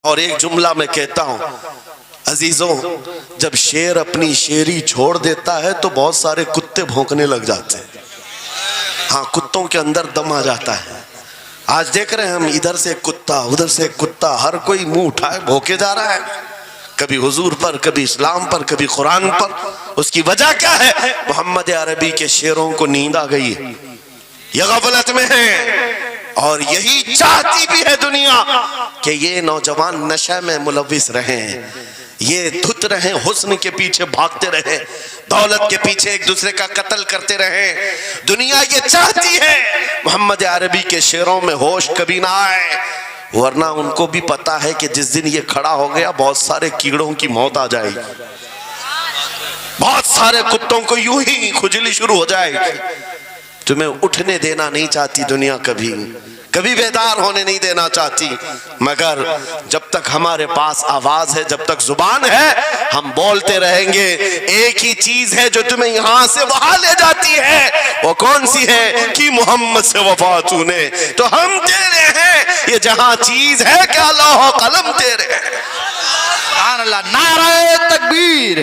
اور ایک جملہ میں کہتا ہوں عزیزوں، جب شیر اپنی شیری چھوڑ دیتا ہے تو بہت سارے کتے بھونکنے لگ جاتے ہیں. ہاں، کتوں کے اندر دم آ جاتا ہے. آج دیکھ رہے ہیں ہم، ادھر سے ایک کتا، ادھر سے ایک کتا، ہر کوئی منہ اٹھائے بھونکے جا رہا ہے، کبھی حضور پر، کبھی اسلام پر، کبھی قرآن پر. اس کی وجہ کیا ہے؟ محمد عربی کے شیروں کو نیند آ گئی ہے، یہ غفلت میں ہیں. اور یہی چاہتی بھی ہے دنیا کہ یہ نوجوان نشے میں ملوث رہیں، یہ دھت رہیں، حسن کے پیچھے بھاگتے رہیں، دولت کے پیچھے ایک دوسرے کا قتل کرتے رہیں. دنیا یہ چاہتی ہے محمد عربی کے شیروں میں ہوش کبھی نہ آئے، ورنہ ان کو بھی پتا ہے کہ جس دن یہ کھڑا ہو گیا بہت سارے کیڑوں کی موت آ جائے گی، بہت سارے کتوں کو یوں ہی کھجلی شروع ہو جائے گی. تمہیں اٹھنے دینا نہیں چاہتی دنیا، کبھی بیدار ہونے نہیں دینا چاہتی، مگر جب تک ہمارے پاس آواز ہے، جب تک زبان ہے، ہم بولتے رہیں گے. ایک ہی چیز ہے جو تمہیں یہاں سے وہاں لے جاتی ہے، وہ کون سی ہے؟ کہ محمد سے وفا تو نے، تو ہم تیرے ہیں. یہ جہاں چیز ہے کہ اللہ قلم تیرے ہیں. سبحان اللہ. نعرہ تکبیر،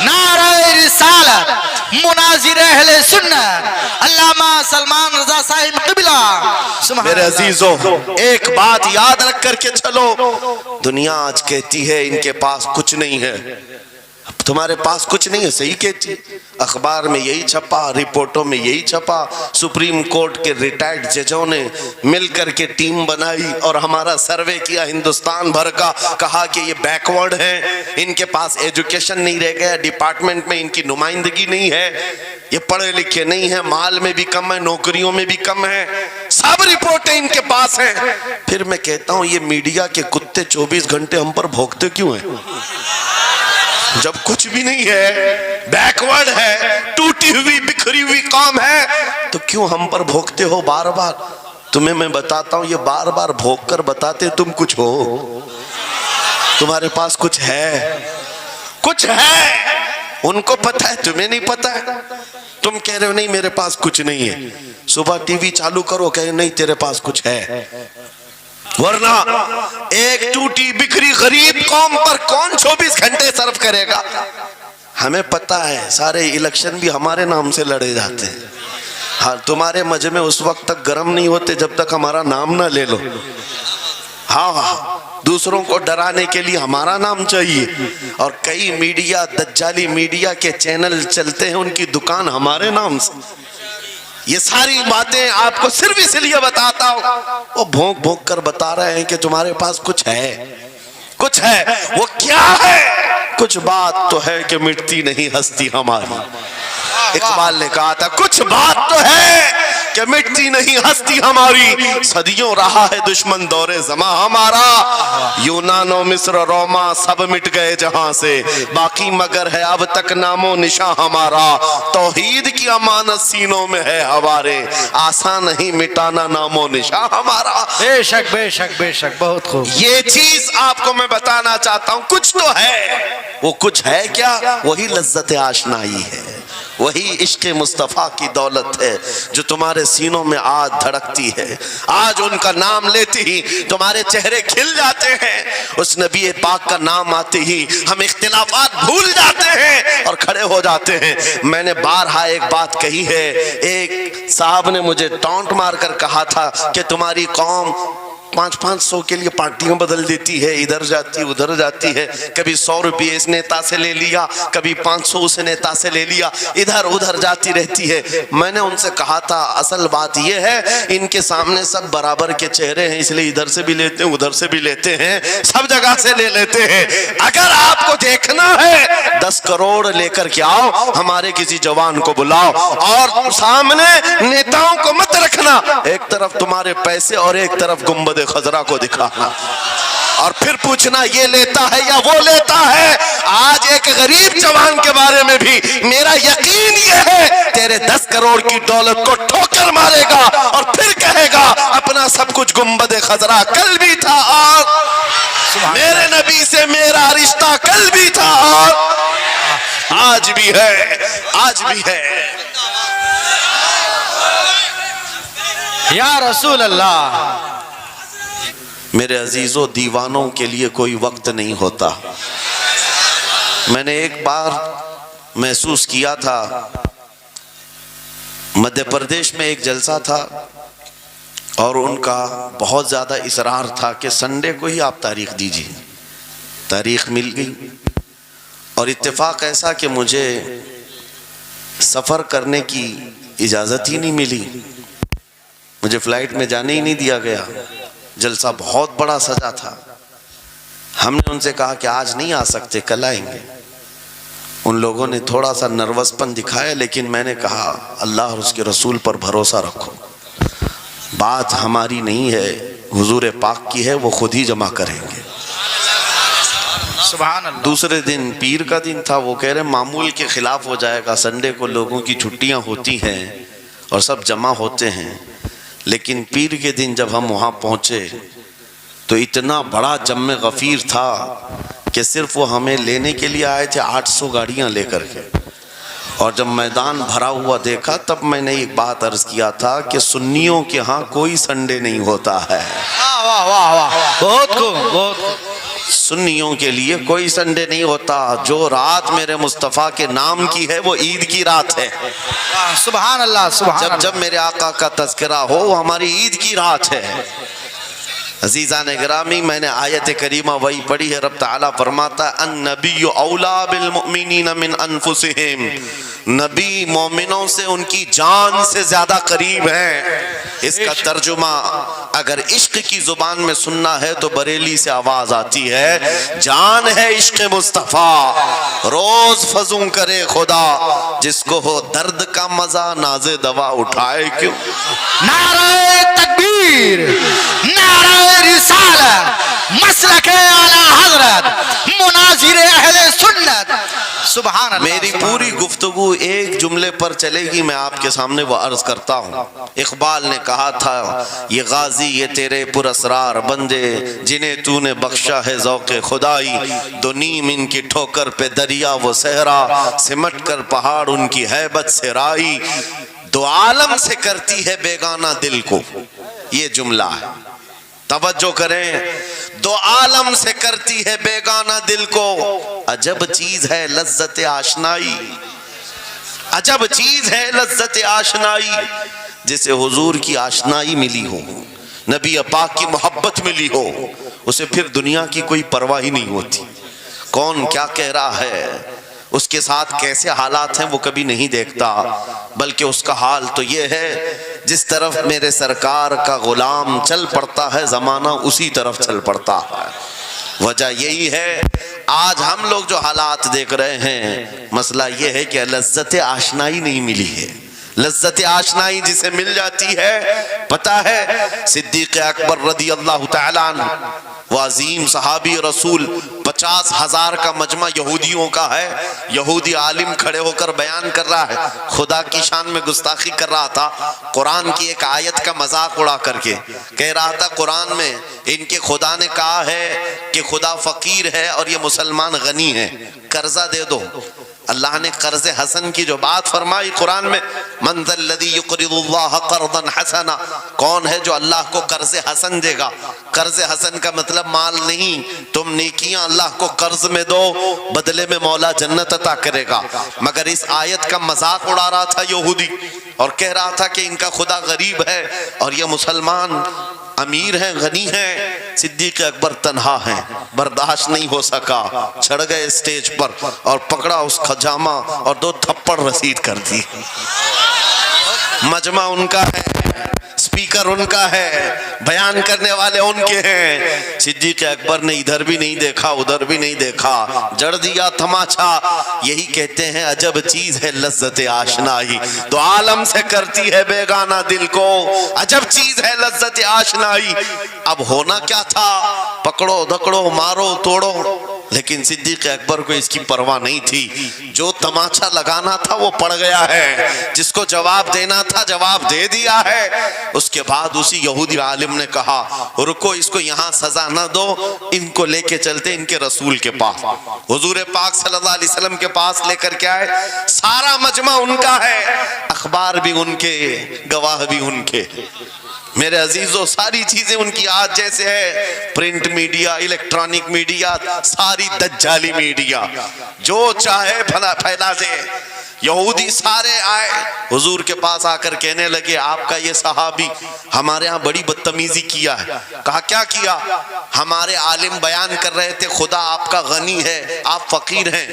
نعرہ رسالت، مناظر اہل سنت علامہ سلمان رضا صاحب قبلہ. میرے عزیزوں، ایک بات یاد رکھ کر کے چلو، دنیا آج کہتی ہے ان کے پاس کچھ نہیں ہے. تمہارے پاس کچھ نہیں ہے، صحیح کہتی. اخبار میں یہی چھپا، رپورٹوں میں یہی چھپا. سپریم کورٹ کے ریٹائرڈ ججوں نے مل کر کے ٹیم بنائی اور ہمارا سروے کیا ہندوستان بھر کا، کہا کہ یہ بیکورڈ ہیں، ان کے پاس ایجوکیشن نہیں رہ گیا، ڈپارٹمنٹ میں ان کی نمائندگی نہیں ہے، یہ پڑھے لکھے نہیں ہیں، مال میں بھی کم ہے، نوکریوں میں بھی کم ہے، سب رپورٹیں ان کے پاس ہیں. پھر میں کہتا ہوں یہ میڈیا کے کتے 24 گھنٹے ہم پر بھونکتے کیوں ہیں؟ جب کچھ بھی نہیں ہے، بیکورڈ ہے، ٹوٹی ہوئی بکھری ہوئی قوم ہے، تو کیوں ہم پر بھونکتے ہو بار بار؟ تمہیں میں بتاتا ہوں، یہ بار بار بھونک کر بتاتے تم کچھ ہو، تمہارے پاس کچھ ہے، کچھ ہے. ان کو پتہ ہے، تمہیں نہیں پتہ ہے. تم کہہ رہے ہو نہیں میرے پاس کچھ نہیں ہے، صبح ٹی وی چالو کرو کہے نہیں تیرے پاس کچھ ہے. ورنہ ایک ٹوٹی بکھری غریب قوم پر کون 24 گھنٹے صرف کرے گا؟ ہمیں پتہ ہے سارے الیکشن بھی ہمارے نام سے لڑے جاتے ہیں. ہاں، تمہارے مجمع اس وقت تک گرم نہیں ہوتے جب تک ہمارا نام نہ لے لو. ہاں، دوسروں کو ڈرانے کے لیے ہمارا نام چاہیے. اور کئی میڈیا، دجالی میڈیا کے چینل چلتے ہیں، ان کی دکان ہمارے نام سے. یہ ساری باتیں آپ کو صرف اس لیے بتاتا ہوں، وہ بھونک بھونک کر بتا رہے ہیں کہ تمہارے پاس کچھ ہے، کچھ ہے. وہ کیا ہے؟ کچھ بات تو ہے کہ مٹتی نہیں ہستی ہماری. اقبال نے کہا تھا کچھ بات تو ہے کہ مٹتی نہیں ہستی ہماری. صدیوں رہا ہے دشمن دور زماں ہمارا، یونان و مصر روما سب مٹ گئے جہاں سے، باقی مگر ہے اب تک نام و نشاں ہمارا. توحید کی امانت سینوں میں ہے ہمارے، آسان نہیں مٹانا نام و نشاں ہمارا. بے شک بے شک بے شک، بہت خوب. یہ چیز آپ کو میں بتانا چاہتا ہوں، کچھ تو ہے. وہ کچھ ہے کیا؟ وہی لذت آشنائی ہے، وہی عشق مصطفیٰ کی دولت ہے جو تمہارے سینوں میں آج دھڑکتی ہے. آج ان کا نام لیتے ہی تمہارے چہرے کھل جاتے ہیں، اس نبی پاک کا نام آتے ہی ہم اختلافات بھول جاتے ہیں اور کھڑے ہو جاتے ہیں. میں نے بارہا ایک بات کہی ہے، ایک صاحب نے مجھے ٹونٹ مار کر کہا تھا کہ تمہاری قوم 500 کے لیے پارٹیوں بدل دیتی ہے، ادھر جاتی ادھر جاتی ہے، کبھی 100 روپے اس نیتا سے لے لیا، کبھی 500 اس نیتا سے لے لیا، ادھر ادھر جاتی رہتی ہے. میں نے ان سے کہا تھا اصل بات یہ ہے ان کے سامنے سب برابر کے چہرے ہیں، اس لیے ادھر سے بھی لیتے ہیں ادھر سے بھی لیتے ہیں، سب جگہ سے لے لیتے ہیں. اگر آپ کو دیکھنا ہے 10 کروڑ لے کر کے آؤ، ہمارے کسی جوان کو بلاؤ اور سامنے نیتاؤں کو مت رکھنا، ایک طرف تمہارے پیسے اور ایک طرف گنبد خضرا کو دکھانا، اور پھر پوچھنا یہ لیتا ہے یا وہ لیتا ہے. آج ایک غریب جوان کے بارے میں بھی میرا یقین یہ ہے تیرے 10 کروڑ کی دولت کو ٹھوکر مارے گا اور پھر کہے گا اپنا سب کچھ گنبد خضرا کل بھی تھا اور میرے نبی سے میرا رشتہ کل بھی تھا اور آج بھی ہے، آج بھی ہے. یا رسول اللہ. میرے عزیزوں، دیوانوں کے لیے کوئی وقت نہیں ہوتا۔ میں نے ایک بار محسوس کیا تھا، مدھیہ پردیش میں ایک جلسہ تھا اور ان کا بہت زیادہ اصرار تھا کہ سنڈے کو ہی آپ تاریخ دیجیے۔ تاریخ مل گئی اور اتفاق ایسا کہ مجھے سفر کرنے کی اجازت ہی نہیں ملی، مجھے فلائٹ میں جانے ہی نہیں دیا گیا۔ جلسہ بہت بڑا سجا تھا۔ ہم نے ان سے کہا کہ آج نہیں آ سکتے، کل آئیں گے۔ ان لوگوں نے تھوڑا سا نروس پن دکھایا، لیکن میں نے کہا اللہ اور اس کے رسول پر بھروسہ رکھو، بات ہماری نہیں ہے، حضور پاک کی ہے، وہ خود ہی جمع کریں گے۔ سبحان اللہ۔ دوسرے دن پیر کا دن تھا، وہ کہہ رہے معمول کے خلاف ہو جائے گا، سنڈے کو لوگوں کی چھٹیاں ہوتی ہیں اور سب جمع ہوتے ہیں، لیکن پیر کے دن جب ہم وہاں پہنچے تو اتنا بڑا جمع غفیر تھا کہ صرف وہ ہمیں لینے کے لیے آئے تھے 800 گاڑیاں لے کر کے، اور جب میدان بھرا ہوا دیکھا تب میں نے ایک بات عرض کیا تھا کہ سنیوں کے ہاں کوئی سنڈے نہیں ہوتا ہے۔ واہ واہ واہ، بہت خوب، بہت خوب۔ سنیوں کے لیے کوئی سنڈے نہیں ہوتا، جو رات میرے مصطفیٰ کے نام کی ہے وہ عید کی رات ہے۔ سبحان اللہ، سبحان اللہ۔ جب میرے آقا کا تذکرہ ہو وہ ہماری عید کی رات ہے۔ عزیزان گرامی، میں نے آیت کریمہ وہی پڑھی ہے، رب تعالیٰ فرماتا ہے النبی اولا بالمؤمنین من انفسہم، نبی مومنوں سے ان کی جان سے زیادہ قریب ہیں۔ اس کا ترجمہ اگر عشق کی زبان میں سننا ہے تو بریلی سے آواز آتی ہے، جان ہے عشق مصطفیٰ، روز فزوں کرے خدا، جس کو ہو درد کا مزہ ناز دوا اٹھائے کیوں۔ نعرہ تکبیر، نعرہ رسالت، مسلک اعلی حضرت، مناظر اہل سنت۔ سبحان اللہ۔ میری پوری گفتگو ایک جملے پر چلے گی، میں آپ کے سامنے وہ عرض کرتا ہوں۔ اقبال نے کہا تھا یہ غازی یہ تیرے پراسرار بندے، جنہیں تو نے بخشا ہے ذوق خدائی، دو نیم ان کی ٹھوکر پہ دریا وہ صحرا، سمٹ کر پہاڑ ان کی ہیبت سے رائی، دو عالم سے کرتی ہے بیگانہ دل کو۔ یہ جملہ ہے، توجہ کریں، دو عالم سے کرتی ہے بیگانہ دل کو، عجب چیز ہے لذت آشنائی، عجب چیز ہے لذت آشنائی، جسے حضور کی آشنائی ملی ہو، نبی پاک کی محبت ملی ہو، اسے پھر دنیا کی کوئی پرواہ ہی نہیں ہوتی، کون کیا کہہ رہا ہے، اس کے ساتھ کیسے حالات ہیں وہ کبھی نہیں دیکھتا، بلکہ اس کا حال تو یہ ہے جس طرف میرے سرکار کا غلام چل پڑتا ہے زمانہ اسی طرف چل پڑتا ہے۔ وجہ یہی ہے آج ہم لوگ جو حالات دیکھ رہے ہیں، مسئلہ یہ ہے کہ لذت آشنائی نہیں ملی ہے۔ لذت آشنائی جسے مل جاتی ہے، پتہ ہے صدیق اکبر رضی اللہ تعالیٰ عنہ، وہ عظیم صحابی رسول، 50,000 کا مجمع یہودیوں کا ہے، یہودی عالم کھڑے ہو کر بیان کر رہا ہے، خدا کی شان میں گستاخی کر رہا تھا، قرآن کی ایک آیت کا مذاق اڑا کر کے کہہ رہا تھا قرآن میں ان کے خدا نے کہا ہے کہ خدا فقیر ہے اور یہ مسلمان غنی ہے، قرضہ دے دو۔ اللہ نے قرض حسن کی جو بات فرمائی قرآن میں، من ذا الذی یقرض اللہ قرضا حسنا، کون ہے جو اللہ کو قرض حسن دے گا؟ قرض حسن کا مطلب مال نہیں، تم نیکیاں اللہ کو قرض میں دو، بدلے میں مولا جنت عطا کرے گا۔ مگر اس آیت کا مذاق اڑا رہا تھا یہودی اور کہہ رہا تھا کہ ان کا خدا غریب ہے اور یہ مسلمان امیر ہیں، غنی ہیں۔ صدیق اکبر تنہا ہیں، برداشت نہیں ہو سکا، چڑھ گئے اسٹیج پر اور پکڑا اس خجامہ اور 2 تھپڑ رسید کر دی۔ مجمع ان کا ہے، سپیکر ان کا ہے، بیان کرنے والے ان کے ہیں۔ صدیق اکبر نے ادھر بھی نہیں دیکھا ادھر بھی نہیں دیکھا، جڑ دیا تماچا۔ یہی کہتے ہیں عجب چیز ہے لذت آشنائی، تو عالم سے کرتی ہے بیگانہ دل کو، عجب چیز ہے لذت آشنائی۔ اب ہونا کیا تھا، پکڑو دکڑو مارو توڑو، لیکن صدیق اکبر کو اس کی پرواہ نہیں تھی۔ جو تماچا لگانا تھا وہ پڑ گیا ہے، جس کو جواب دینا تھا جواب دے دیا ہے۔ اس کے بعد اسی یہودی عالم نے کہا رکو، اس کو یہاں سزا نہ دو، ان کو لے کے چلتے ان کے رسول کے پاس، حضور پاک صلی اللہ علیہ وسلم کے پاس لے کر کے آئے۔ سارا مجمع ان کا ہے، اخبار بھی ان کے، گواہ بھی ان کے، میرے عزیزوں ساری چیزیں ان کی آج جیسے ہے، پرنٹ میڈیا، الیکٹرانک میڈیا، ساری دجالی میڈیا، جو چاہے پھیلا دے۔ یہودی سارے آئے حضور کے پاس آ کر کہنے لگے آپ کا یہ صحابی ہمارے ہاں بڑی بدتمیزی کیا ہے۔ کہا کیا کیا؟ ہمارے عالم بیان کر رہے تھے خدا آپ کا غنی ہے، آپ فقیر ہیں۔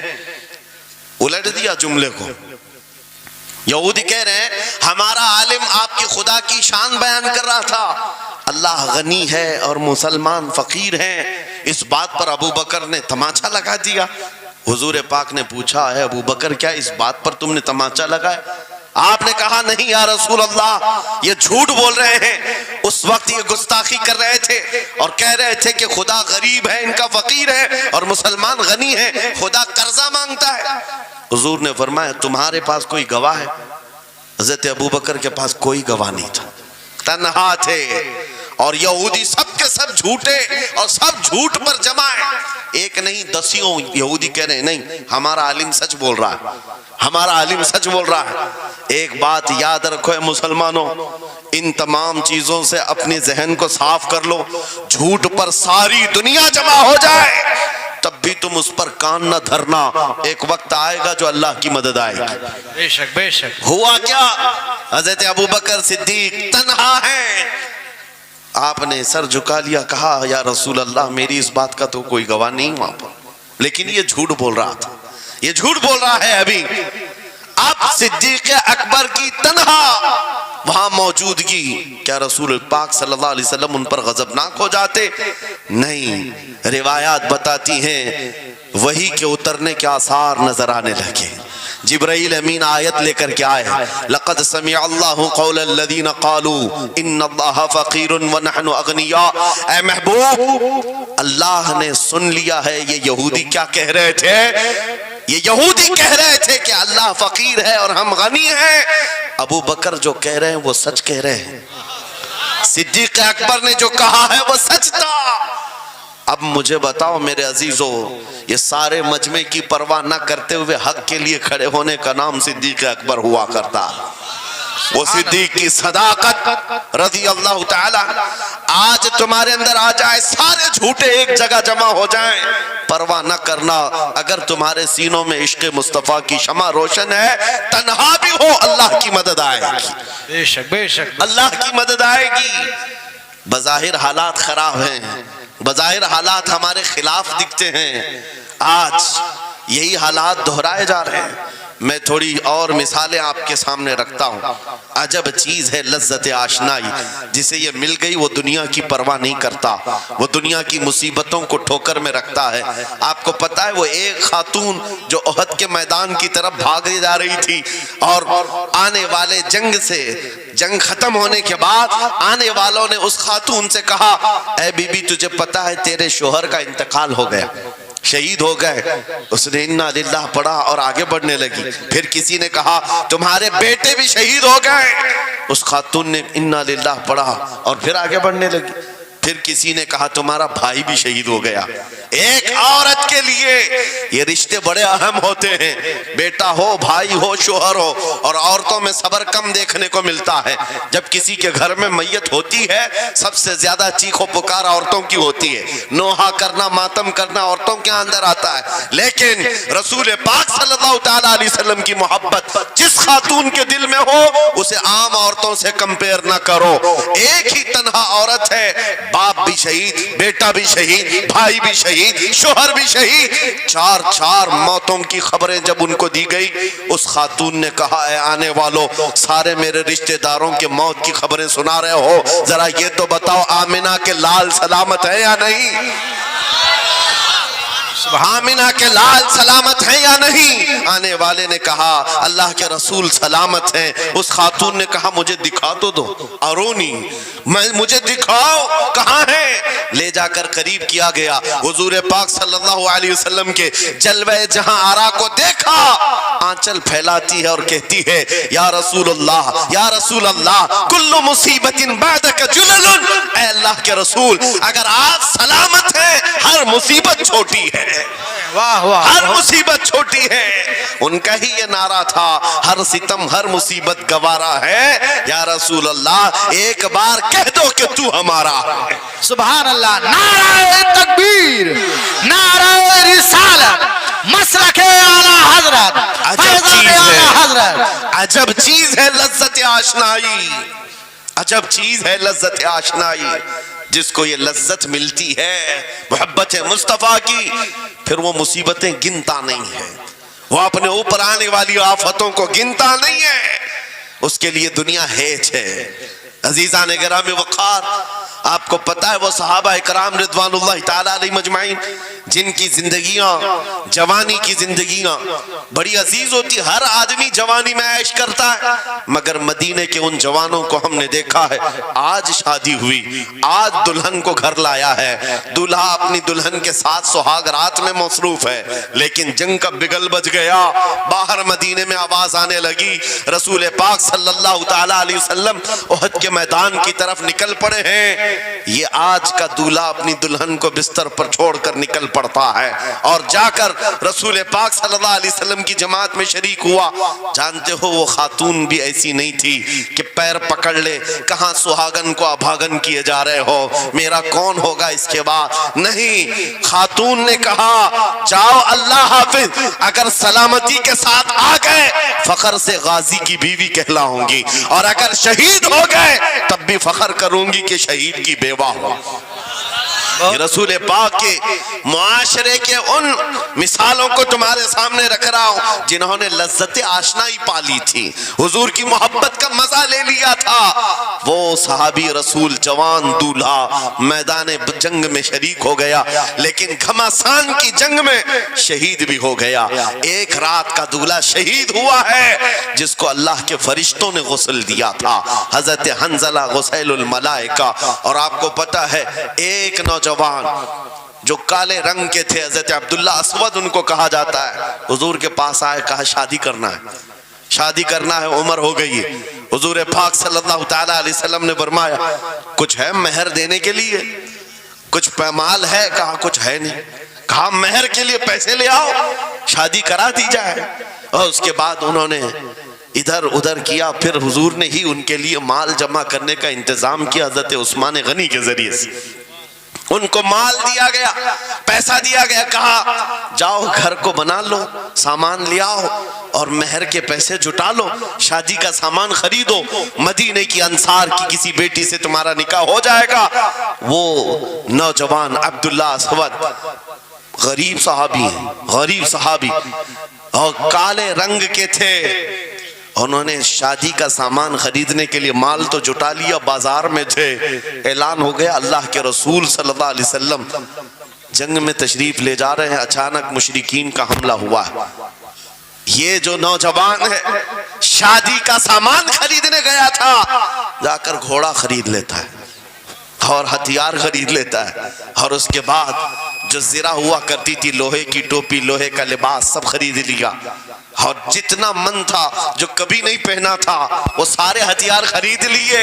الٹ دیا جملے کو۔ یہودی کہہ رہے ہیں ہمارا عالم آپ کی خدا کی شان بیان کر رہا تھا، اللہ غنی ہے اور مسلمان فقیر ہیں۔ اس بات پر ابو بکر نے تماچا لگا دیا۔ حضور پاک نے پوچھا ہے ابو بکر کیا اس بات پر تم نے تماچا لگایا؟ آپ نے کہا نہیں یا رسول اللہ، یہ جھوٹ بول رہے ہیں، اس وقت یہ گستاخی کر رہے تھے اور کہہ رہے تھے کہ خدا غریب ہے، ان کا فقیر ہے اور مسلمان غنی ہے، خدا قرضہ مانگتا ہے۔ حضور نے فرمایا تمہارے پاس کوئی گواہ ہے؟ حضرت ابو بکر کے پاس کوئی گواہ نہیں تھا، تنہا تھے، اور یہودی سب کے سب جھوٹے اور سب جھوٹ پر جمع ہے، ایک نہیں دسیوں یہودی کہہ رہے ہیں نہیں ہمارا عالم سچ بول رہا ہے، ہمارا عالم سچ بول رہا ہے۔ ایک بات یاد رکھو اے مسلمانوں، ان تمام چیزوں سے اپنے ذہن کو صاف کر لو، جھوٹ پر ساری دنیا جمع ہو جائے تب بھی تم اس پر کان نہ دھرنا، ایک وقت آئے گا جو اللہ کی مدد آئے گی۔ بے شک بے شک۔ ہوا کیا؟ حضرت ابوبکر صدیق تنہا ہیں، آپ نے سر جھکا لیا، کہا یا رسول اللہ میری اس بات کا تو کوئی گواہ نہیں وہاں پر، لیکن یہ جھوٹ بول رہا تھا، یہ جھوٹ بول رہا ہے ابھی۔ اب صدیق اکبر کی تنہا وہاں موجودگی، کیا رسول پاک صلی اللہ علیہ وسلم ان پر غضبناک ہو جاتے؟ نہیں، روایات بتاتی ہیں وحی کے اترنے کے آثار نظر آنے لگے، جبرائیل امین آیت لے کر کے آئے، لقد سمع اللہ قول الذین قالوا ان اللہ فقیر ونحن اغنیاء۔ اے محبوب اللہ نے سن لیا ہے یہ یہودی کیا کہہ رہے تھے، یہ یہودی کہہ رہے تھے کہ اللہ فقیر ہے اور ہم غنی ہیں، ابو بکر جو کہہ رہے ہیں وہ سچ کہہ رہے ہیں، صدیق اکبر نے جو کہا ہے وہ سچ تھا۔ اب مجھے بتاؤ میرے عزیزو، یہ سارے مجمع کی پرواہ نہ کرتے ہوئے حق کے لیے کھڑے ہونے کا نام صدیق اکبر ہوا کرتا، وہ صدیق کی صداقت رضی اللہ تعالی۔ آج تمہارے اندر آ جائے سارے جھوٹے ایک جگہ جمع ہو جائیں، پرواہ نہ کرنا، اگر تمہارے سینوں میں عشق مصطفیٰ کی شمع روشن ہے، تنہا بھی ہو اللہ کی مدد آئے گی، بے شک بے شک، اللہ کی مدد آئے گی۔ بظاہر حالات خراب ہیں، بظاہر حالات ہمارے خلاف دکھتے ہیں، آج یہی حالات دہرائے جا رہے ہیں۔ میں تھوڑی اور مثالیں آپ کے سامنے رکھتا ہوں۔ عجب چیز ہے لذت آشنائی، جسے یہ مل گئی وہ دنیا کی پرواہ نہیں کرتا، وہ دنیا کی مصیبتوں کو ٹھوکر میں رکھتا ہے۔ آپ کو پتا ہے وہ ایک خاتون جو احد کے میدان کی طرف بھاگ جا رہی تھی، اور آنے والے جنگ سے، جنگ ختم ہونے کے بعد آنے والوں نے اس خاتون سے کہا اے بی بی تجھے پتا ہے تیرے شوہر کا انتقال ہو گیا، شہید ہو گئے۔ اس نے انا للہ پڑھا اور آگے بڑھنے لگی۔ پھر کسی نے کہا تمہارے بیٹے بھی شہید ہو گئے، اس خاتون نے انا للہ پڑھا اور پھر آگے بڑھنے لگی۔ پھر کسی نے کہا تمہارا بھائی بھی شہید ہو گیا۔ ایک عورت کے لیے یہ رشتے بڑے اہم ہوتے ہیں، بیٹا ہو، بھائی ہو، شوہر ہو، اور عورتوں میں صبر کم دیکھنے کو ملتا ہے۔ جب کسی کے گھر میں میت ہوتی ہے سب سے زیادہ چیخ و پکار عورتوں کی ہوتی ہے، نوحہ کرنا، ماتم کرنا عورتوں کے اندر آتا ہے، لیکن رسول پاک صلی اللہ تعالیٰ علیہ وسلم کی محبت جس خاتون کے دل میں ہو اسے عام عورتوں سے کمپیر نہ کرو۔ ایک ہی تنہا عورت ہے، باپ بھی شہید، بیٹا بھی شہید، بھائی بھی شہید، شوہر بھی شہید، چار چار موتوں کی خبریں جب ان کو دی گئی، اس خاتون نے کہا اے آنے والوں سارے میرے رشتہ داروں کے موت کی خبریں سنا رہے ہو، ذرا یہ تو بتاؤ آمنہ کے لال سلامت ہے یا نہیں؟ آمنہ کے لال سلامت ہیں یا نہیں؟ آنے والے نے کہا اللہ کے رسول سلامت ہیں۔ اس خاتون نے کہا مجھے دکھا تو دو، ارونی، مجھے دکھاؤ کہاں ہیں۔ لے جا کر قریب کیا گیا، حضور پاک صلی اللہ علیہ وسلم کے جلوہ جہاں آرا کو دیکھا، آنچل پھیلاتی ہے اور کہتی ہے یا رسول اللہ، یا رسول اللہ، کل مصیبت بعدک جلل، اے اللہ کے رسول اگر آپ سلامت ہیں ہر مصیبت چھوٹی ہے۔ واہ واہ ہر مصیبت چھوٹی ہے. ان کا ہی یہ نعرہ تھا, ہر ستم ہر مصیبت گوارا ہے, یا رسول اللہ ایک بار کہہ دو کہ تو ہمارا ہے. سبحان اللہ. نعرہ تکبیر, نعرہ رسالت, مسلک اعلی حضرت, عجب فیضان چیز اعلی ہے, حضرت. عجب چیز ہے لذت آشنائی, عجب چیز ہے لذت آشنائی. جس کو یہ لذت ملتی ہے محبت مصطفیٰ کی, پھر وہ مصیبتیں گنتا نہیں ہے, وہ اپنے اوپر آنے والی آفتوں کو گنتا نہیں ہے. اس کے لیے دنیا ہیچ ہے. عزیزان گرامی وقار, آپ کو پتہ ہے وہ صحابہ اکرام رضوان اللہ تعالیٰ علیہ مجمعین جن کی زندگیاں, جوانی کی زندگیاں بڑی عزیز ہوتی. ہر آدمی جوانی میں عیش کرتا ہے, مگر مدینے کے ان جوانوں کو ہم نے دیکھا ہے آج شادی ہوئی, آج دلہن کو گھر لایا ہے, دلہا اپنی دلہن کے ساتھ سہاگ رات میں مصروف ہے, لیکن جنگ کا بگل بج گیا, باہر مدینے میں آواز آنے لگی, رسول پاک صلی اللہ تعالیٰ علیہ وسلم احد کے میدان کی طرف نکل پڑے ہیں. یہ آج کا دولہا اپنی دلہن کو بستر پر چھوڑ کر نکل پڑتا ہے اور جا کر رسول پاک صلی اللہ علیہ وسلم کی جماعت میں شریک ہوا. جانتے ہو وہ خاتون بھی ایسی نہیں تھی کہ پیر پکڑ لے, کہاں سہاگن کو ابھاگن کیے جا رہے ہو, میرا کون ہوگا اس کے بعد. نہیں, خاتون نے کہا جاؤ اللہ حافظ, اگر سلامتی کے ساتھ آ گئے فخر سے غازی کی بیوی کہلاؤں گی, اور اگر شہید ہو گئے تب بھی فخر کروں گی کہ شہید کی بیوہ ہو. رسول پاک کے معاشرے کے ان مثالوں کو تمہارے سامنے رکھ رہا ہوں جنہوں نے لذت آشنائی پالی تھی, حضور کی محبت کا مزہ لے لیا تھا. وہ صحابی رسول جوان دولہا میدان جنگ میں شریک ہو گیا, لیکن گھماسان کی جنگ میں شہید بھی ہو گیا. ایک رات کا دولہا شہید ہوا ہے جس کو اللہ کے فرشتوں نے غسل دیا تھا, حضرت حنظلہ غسیل الملائکہ. اور آپ کو پتہ ہے ایک نوجوان جو کالے رنگ کے تھے, حضرت عبداللہ اسود ان کو کہا جاتا ہے, حضور کے پاس آئے, کہا شادی کرنا ہے, شادی کرنا ہے, عمر ہو گئی ہے. حضور پاک صلی اللہ تعالیٰ علیہ وسلم نے فرمایا کچھ ہے مہر دینے کے لیے, کچھ پیمال ہے, کہا کچھ ہے نہیں. کہا مہر کے لیے پیسے لے آؤ, شادی کرا دی جائے. اور اس کے بعد انہوں نے ادھر ادھر کیا, پھر حضور نے ہی ان کے لیے مال جمع کرنے کا انتظام کیا حضرت عثمان غنی کے ذریعے سے. ان کو مال دیا گیا, پیسہ دیا گیا, کہا جاؤ گھر کو بنا لو, سامان لے آؤ اور مہر کے پیسے جٹا لو, شادی کا سامان خریدو, مدینے کی انصار کی کسی بیٹی سے تمہارا نکاح ہو جائے گا. وہ نوجوان عبداللہ اسود غریب صحابی ہیں, غریب صحابی, اور کالے رنگ کے تھے. انہوں نے شادی کا سامان خریدنے کے لیے مال تو جٹا لیا, بازار میں تھے, اعلان ہو گیا اللہ کے رسول صلی اللہ علیہ وسلم جنگ میں تشریف لے جا رہے ہیں, اچانک مشرکین کا حملہ ہوا ہے. یہ جو نوجوان ہے شادی کا سامان خریدنے گیا تھا, جا کر گھوڑا خرید لیتا ہے اور ہتھیار خرید لیتا ہے, اور اس کے بعد جو زرہ ہوا کرتی تھی, لوہے کی ٹوپی, لوہے کا لباس سب خرید لیا, اور جتنا من تھا جو کبھی نہیں پہنا تھا وہ سارے ہتھیار خرید لیے,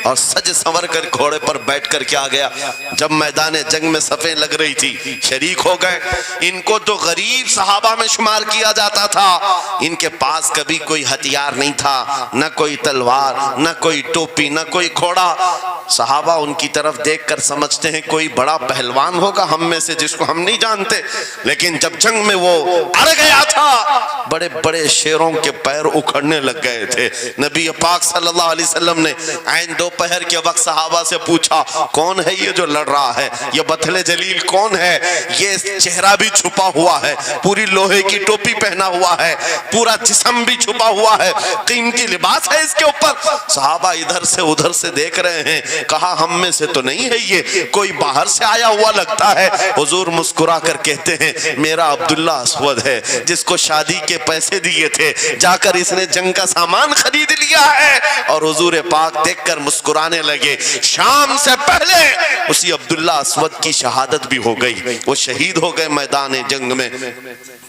اور سج سنور کر گھوڑے پر بیٹھ کر کے آ گیا. جب میدان جنگ میں صفیں لگ رہی تھی شریک ہو گئے. ان کو تو غریب صحابہ میں شمار کیا جاتا تھا, ان کے پاس کبھی کوئی ہتھیار نہیں تھا, نہ کوئی تلوار, نہ کوئی ٹوپی, نہ کوئی گھوڑا. صحابہ ان کی طرف دیکھ کر سمجھتے ہیں کوئی بڑا پہلوان ہوگا ہم میں سے جس کو ہم نہیں جانتے, لیکن جب جنگ میں وہ اڑ گیا تھا بڑے بڑے شیروں کے پیر اکھڑنے لگ گئے تھے. نبی پاک صلی اللہ علیہ وسلم نے عین دوپہر کے وقت صحابہ سے پوچھا کون ہے یہ جو لڑ رہا ہے, یہ بطل جلیل کون ہے, یہ چہرہ بھی چھپا ہوا ہے, پوری لوہے کی ٹوپی پہنا ہوا ہے, پورا جسم بھی چھپا ہوا ہے, قیمتی لباس ہے اس کے اوپر. صحابہ ادھر سے ادھر سے دیکھ رہے ہیں, کہا ہم میں سے تو نہیں ہے, یہ کوئی باہر سے آیا ہوا لگتا ہے. حضور مسکرا کر کہتے ہیں میرا عبداللہ اسود ہے جس کو شادی کے پیسے دیے تھے, جا کر اس نے جنگ کا سامان خرید لیا ہے. اور حضور پاک دیکھ کر مسکرانے لگے. شام سے پہلے اسی عبداللہ اسود کی شہادت بھی ہو گئی, وہ شہید ہو گئے میدان جنگ میں.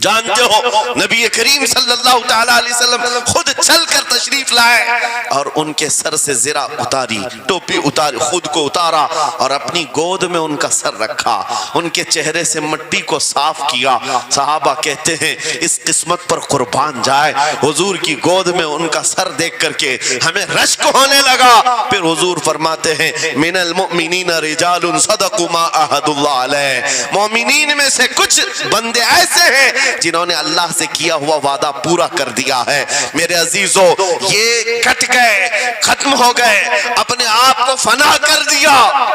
جانتے ہو نبی کریم صلی اللہ تعالیٰ علیہ وسلم خود چل کر تشریف لائے اور ان کے سر سے زرہ اتاری, ٹوپی خود کو اتارا اور اپنی گود میں ان کا سر رکھا، ان کے چہرے سے مٹی کو صاف کیا۔ صحابہ کہتے ہیں اس قسمت پر قربان جائے، حضور کی گود میں ان کا سر دیکھ کر کے ہمیں رشک ہونے لگا۔ پھر حضور فرماتے ہیں من المؤمنین رجال صدقوا ما عاهدوا اللہ علیہ، مومنین میں سے کچھ بندے ایسے ہیں جنہوں نے اللہ سے کیا ہوا وعدہ پورا کر دیا ہے۔ میرے عزیزو، یہ کٹ گئے، ختم ہو گئے، اپنے آپ کو فنا کر دیا۔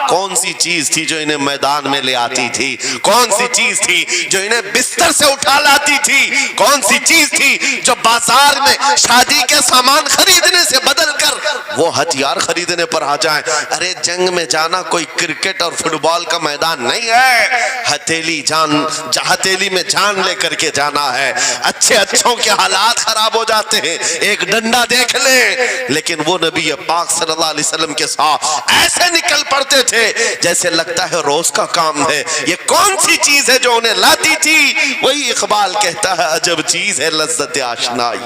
کون سی چیز تھی جو انہیں میدان میں لے آتی تھی؟ کون سی چیز تھی جو انہیں بستر سے اٹھا لاتی تھی؟ کون سی چیز تھی جو بازار میں شادی کے سامان خریدنے سے بدل کر وہ ہتھیار خریدنے پر آ جائیں؟ ارے جنگ میں جانا کوئی کرکٹ اور فٹ بال کا میدان نہیں ہے، ہتھیلی میں جان لے کر کے جانا ہے۔ اچھوں کے حالات خراب ہو جاتے ہیں، ایک ڈنڈا دیکھ لیں، لیکن وہ نبی پاک صلی اللہ علیہ وسلم کے ساتھ ایسے نکل پڑتے تھے جیسے لگتا ہے روز کا کام ہے۔ یہ کون سی چیز ہے جو انہیں لاتی تھی؟ وہی اقبال کہتا ہے عجب چیز ہے لذت آشنائی،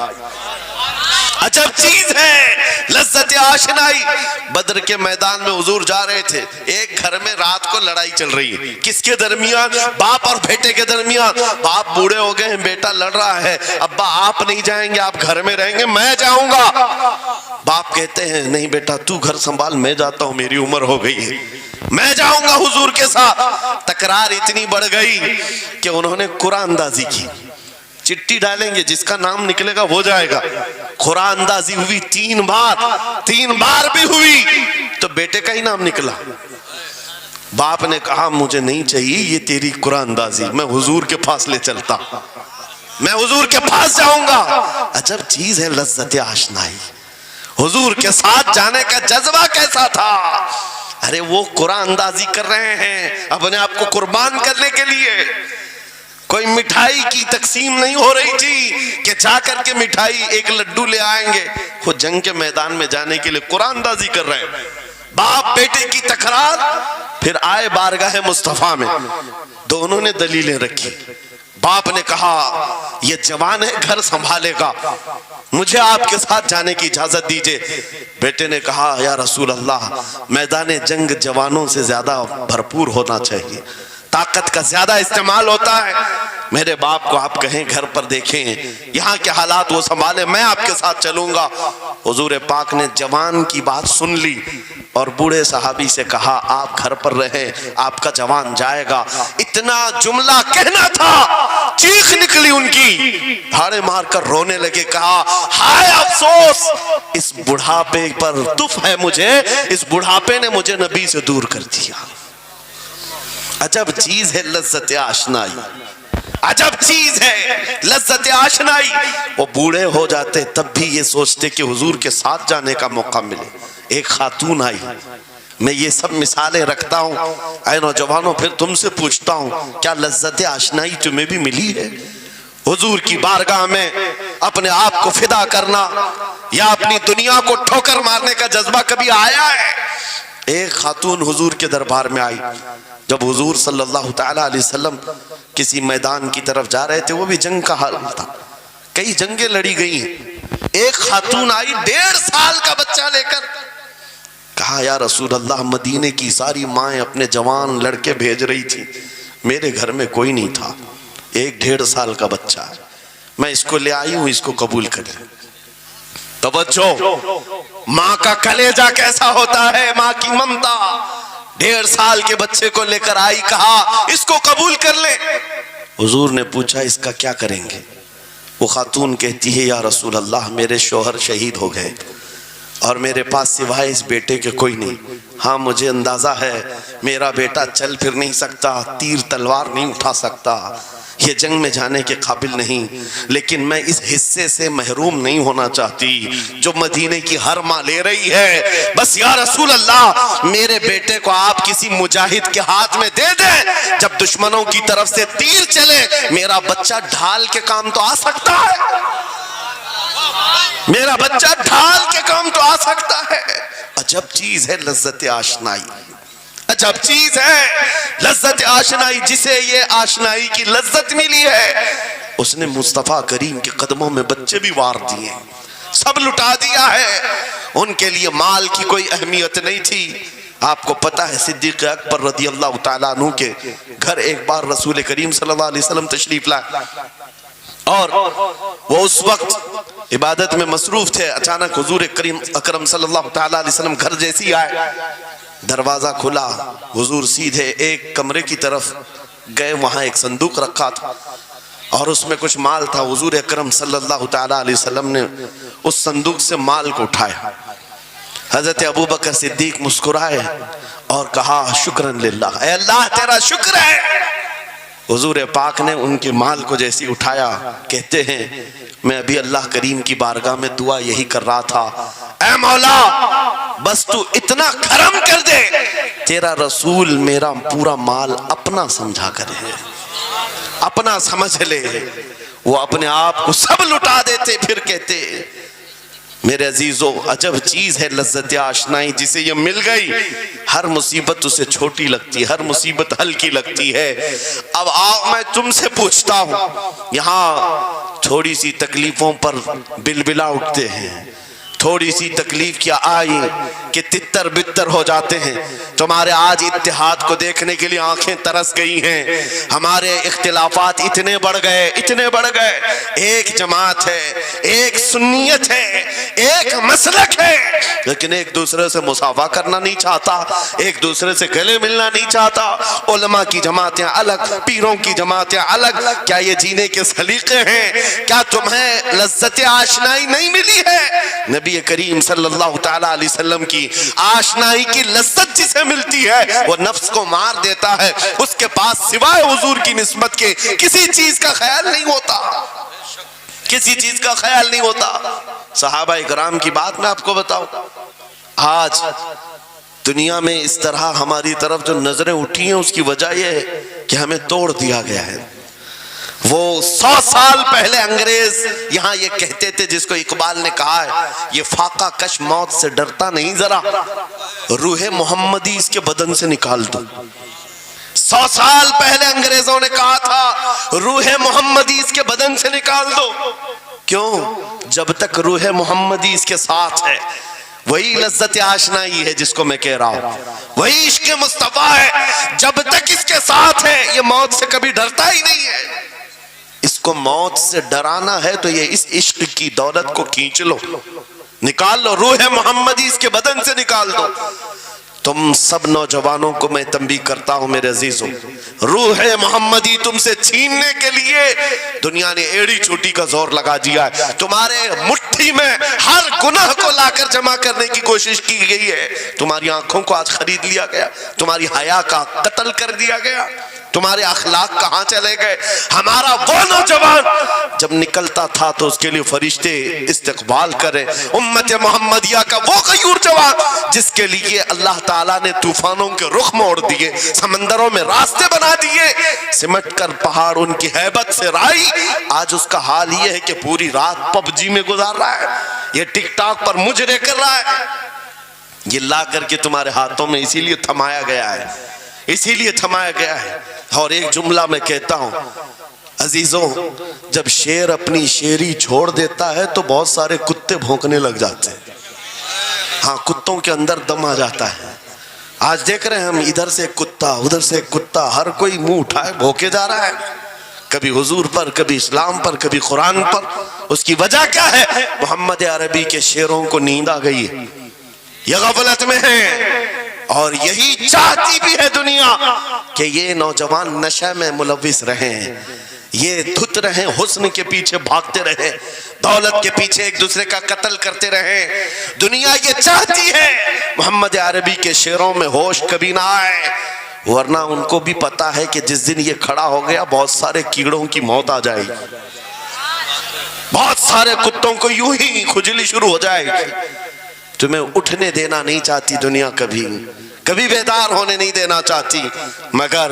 عجب چیز ہے لذت آشنائی۔ بدر کے میدان میں حضور جا رہے تھے، ایک گھر میں رات کو لڑائی چل رہی ہے، کس کے درمیان؟ باپ اور بیٹے کے درمیان۔ باپ بوڑھے ہو گئے ہیں، بیٹا لڑ رہا ہے، ابا آپ نہیں جائیں گے، آپ گھر میں رہیں گے، میں جاؤں گا۔ باپ کہتے ہیں نہیں بیٹا تو گھر سنبھال، میں جاتا ہوں، میری عمر ہو گئی ہے، میں جاؤں گا حضور کے ساتھ۔ تکرار اتنی بڑھ گئی کہ انہوں نے قرآن اندازی کی، چٹی ڈالیں گے جس کا نام نکلے گا وہ جائے گا۔ قرآن اندازی ہوئی تین بار بھی ہوئی تو بیٹے کا ہی نام نکلا۔ باپ نے کہا مجھے نہیں چاہیے یہ تیری قرآن اندازی، میں حضور کے پاس لے چلتا، میں حضور کے پاس جاؤں گا۔ عجب چیز ہے لذت آشنائی۔ حضور کے ساتھ جانے کا جذبہ کیسا تھا؟ ارے وہ قرآن اندازی کر رہے ہیں اپنے آپ کو قربان کرنے کے لیے، کوئی مٹھائی کی تقسیم نہیں ہو رہی تھی کہ جا کر کے مٹھائی ایک لڈو لے آئیں گے، وہ جنگ کے میدان میں جانے کے لیے قرآن اندازی کر رہے ہیں۔ باپ بیٹے کی تکرار، پھر آئے بارگاہ مصطفیٰ میں، دونوں نے دلیلیں رکھی۔ باپ نے کہا یہ جوان ہے گھر سنبھالے گا، مجھے آپ کے ساتھ جانے کی اجازت دیجئے۔ بیٹے نے کہا یا رسول اللہ میدان جنگ جوانوں سے زیادہ بھرپور ہونا چاہیے، طاقت کا زیادہ استعمال ہوتا ہے۔ میرے باپ کو آپ کہیں گھر پر دیکھیں، یہاں کے حالات وہ سنبھالیں، میں آپ کے ساتھ چلوں گا۔ حضور پاک نے جوان کی بات سن لی اور بوڑھے صحابی سے کہا آپ گھر پر رہیں، آپ کا جوان جائے گا۔ اتنا جملہ کہنا تھا، چیخ نکلی ان کی، پھاڑے مار کر رونے لگے، کہا ہائے افسوس، اس بڑھاپے پر تف ہے مجھے، اس بڑھاپے نے مجھے نبی سے دور کر دیا۔ عجب چیز ہے لذت آشنائی، عجب چیز ہے لذت آشنائی۔ وہ بوڑھے ہو جاتے تب بھی یہ سوچتے کہ حضور کے ساتھ جانے کا موقع ملے۔ ایک خاتون آئی، میں یہ سب مثالیں رکھتا ہوں، اے نوجوانوں پھر تم سے پوچھتا ہوں کیا لذت آشنائی تمہیں بھی ملی ہے؟ حضور کی بارگاہ میں اپنے آپ کو فدا کرنا یا اپنی دنیا کو ٹھوکر مارنے کا جذبہ کبھی آیا ہے؟ ایک خاتون حضور کے دربار میں آئی، جب حضور صلی اللہ تعالیٰ علیہ وسلم کسی میدان کی طرف جا رہے تھے، وہ بھی جنگ کا حال تھا، کئی جنگیں لڑی گئی ہیں۔ ایک خاتون آئی 1.5 سال کا بچہ لے کر، کہا یا رسول اللہ مدینے کی ساری مائیں اپنے جوان لڑکے بھیج رہی تھی، میرے گھر میں کوئی نہیں تھا، ایک 1.5 سال کا بچہ ہے، میں اس کو لے آئی ہوں، اس کو قبول کر لیں۔ توجہ، ماں کا کلیجہ کیسا ہوتا ہے، ماں کی ممتا۔ 1.5 سال کے بچے کو لے کر آئی، کہا اس کو قبول کر لیں۔ حضور نے پوچھا اس کا کیا کریں گے؟ وہ خاتون کہتی ہے یا رسول اللہ میرے شوہر شہید ہو گئے اور میرے پاس سوائے اس بیٹے کے کوئی نہیں۔ ہاں مجھے اندازہ ہے میرا بیٹا چل پھر نہیں سکتا، تیر تلوار نہیں اٹھا سکتا، یہ جنگ میں جانے کے قابل نہیں، لیکن میں اس حصے سے محروم نہیں ہونا چاہتی جو مدینے کی ہر ماں لے رہی ہے۔ بس یا رسول اللہ میرے بیٹے کو آپ کسی مجاہد کے ہاتھ میں دے دیں، جب دشمنوں کی طرف سے تیر چلے میرا بچہ ڈھال کے کام تو آ سکتا ہے، میرا بچہ ڈھال کے کام تو آ سکتا ہے۔ عجب چیز ہے لذت آشنائی، عجب چیز ہے لذت آشنائی۔ جسے یہ آشنائی کی لذت ملی ہے اس نے مصطفیٰ کریم کے قدموں میں بچے بھی وار دیے، سب لٹا دیا ہے۔ ان کے لیے مال کی کوئی اہمیت نہیں تھی، آپ کو پتا ہے صدیق اکبر رضی اللہ تعالیٰ عنہ کے گھر ایک بار رسول کریم صلی اللہ علیہ وسلم تشریف لائے اور وہ اس وقت عبادت میں مصروف تھے. اچانک حضور کریم اکرم صلی اللہ تعالیٰ علیہ وسلم گھر جیسی آئے, دروازہ کھلا, حضور سیدھے ایک کمرے کی طرف گئے, وہاں ایک صندوق رکھا تھا اور اس میں کچھ مال تھا. حضور اکرم صلی اللہ تعالیٰ علیہ وسلم نے اس صندوق سے مال کو اٹھایا. حضرت ابوبکر صدیق مسکرائے اور کہا شکرن للہ, اے اللہ تیرا شکر ہے. حضور پاک نے ان کے مال کو جیسی اٹھایا, کہتے ہیں میں ابھی اللہ کریم کی بارگاہ میں دعا یہی کر رہا تھا, اے مولا بس تو اتنا کرم کر دے, تیرا رسول میرا پورا مال اپنا سمجھا کرے, اپنا سمجھ لے. وہ اپنے آپ کو سب لٹا دیتے, پھر کہتے میرے عزیزو عجب چیز ہے لذت آشنائی, جسے یہ مل گئی ہر مصیبت اسے چھوٹی لگتی, ہر مصیبت ہلکی لگتی ہے. اب آؤ میں تم سے پوچھتا ہوں, یہاں تھوڑی سی تکلیفوں پر بلبلا اٹھتے ہیں, تھوڑی سی تکلیف کیا آئی کہ تتر بتر ہو جاتے ہیں. تمہارے آج اتحاد کو دیکھنے کے لیے آنکھیں ترس گئی ہیں. ہمارے اختلافات اتنے بڑھ گئے, اتنے بڑھ گئے. ایک جماعت ہے, ایک سنیت ہے, ایک مسلک ہے, لیکن ایک دوسرے سے مساوا کرنا نہیں چاہتا, ایک دوسرے سے گلے ملنا نہیں چاہتا. علماء کی جماعتیں الگ, پیروں کی جماعتیں الگ. کیا یہ جینے کے سلیقے ہیں؟ کیا تمہیں لذت آشنائی نہیں ملی ہے؟ نبی کریم صلی اللہ تعالیٰ علیہ وسلم کی آشنائی کی لذت جسے ملتی ہے وہ نفس کو مار دیتا ہے. اس کے پاس سوائے حضور کی نسبت کے کسی چیز کا خیال نہیں ہوتا, کسی چیز کا خیال نہیں ہوتا. صحابہ اکرام کی بات میں آپ کو بتاؤں, آج دنیا میں اس طرح ہماری طرف جو نظریں اٹھی ہیں اس کی وجہ یہ ہے کہ ہمیں توڑ دیا گیا ہے. وہ 100 سال پہلے انگریز یہاں یہ کہتے تھے, جس کو اقبال نے کہا ہے یہ فاقہ کش موت سے ڈرتا نہیں ذرا, روح محمدی اس کے بدن سے نکال دو. 100 سال پہلے انگریزوں نے کہا تھا روح محمدی اس کے بدن سے نکال دو. کیوں؟ جب تک روح محمدی اس کے ساتھ ہے وہی لذت آشنائی ہے جس کو میں کہہ رہا ہوں, وہی عشق مصطفیٰ ہے. جب تک اس کے ساتھ ہے یہ موت سے کبھی ڈرتا ہی نہیں ہے. اس کو موت سے ڈرانا ہے تو یہ اس عشق کی دولت کو کھینچ لو, نکال لو, روح محمدی اس کے بدن سے نکال دو. تم سب نوجوانوں کو میں تنبیہ کرتا ہوں میرے عزیزوں, روح محمدی تم سے چھیننے کے لیے دنیا نے ایڑی چوٹی کا زور لگا دیا ہے. تمہارے مٹھی میں ہر گناہ کو لا کر جمع کرنے کی کوشش کی گئی ہے. تمہاری آنکھوں کو آج خرید لیا گیا, تمہاری حیا کا قتل کر دیا گیا, تمہارے اخلاق کہاں چلے گئے. ہمارا وہ نوجوان جب نکلتا تھا تو اس کے لیے فرشتے استقبال کرے. امت محمدیہ کا وہ غیور جوان جس کے لیے اللہ تعالیٰ نے طوفانوں کے رخ موڑ دیے, سمندروں میں راستے بنا دیے, سمٹ کر پہاڑ ان کی ہیبت سے رائی. آج اس کا حال یہ ہے کہ پوری رات پب جی میں گزار رہا ہے, یہ ٹک ٹاک پر مجرے کر رہا ہے. یہ لا کر کے تمہارے ہاتھوں میں اسی لیے تھمایا گیا ہے, اسی لیے تھمایا گیا ہے. اور ایک جملہ میں کہتا ہوں عزیزوں, جب شیر اپنی شیری چھوڑ دیتا ہے تو بہت سارے کتے بھونکنے لگ جاتے ہیں. ہاں, کتوں کے اندر دم آ جاتا ہے. آج دیکھ رہے ہیں ہم, ادھر سے کتا, ادھر سے کتا, ہر کوئی منہ اٹھائے بھوکے جا رہا ہے, کبھی حضور پر, کبھی اسلام پر, کبھی قرآن پر. اس کی وجہ کیا ہے؟ محمد عربی کے شعروں کو نیند آ گئی ہے, یہ غفلت میں ہے. اور یہی چاہتی بھی ہے دنیا کہ یہ نوجوان نشے میں ملوث رہیں, یہ دھت رہیں, حسن کے پیچھے بھاگتے رہیں, دولت کے پیچھے ایک دوسرے کا قتل کرتے رہیں. دنیا یہ چاہتی ہے محمد عربی کے شعروں میں ہوش کبھی نہ آئے, ورنہ ان کو بھی پتا ہے کہ جس دن یہ کھڑا ہو گیا بہت سارے کیڑوں کی موت آ جائے گی, بہت سارے کتوں کو یوں ہی کھجلی شروع ہو جائے گی. تمہیں اٹھنے دینا نہیں چاہتی دنیا, کبھی کبھی بیدار ہونے نہیں دینا چاہتی, مگر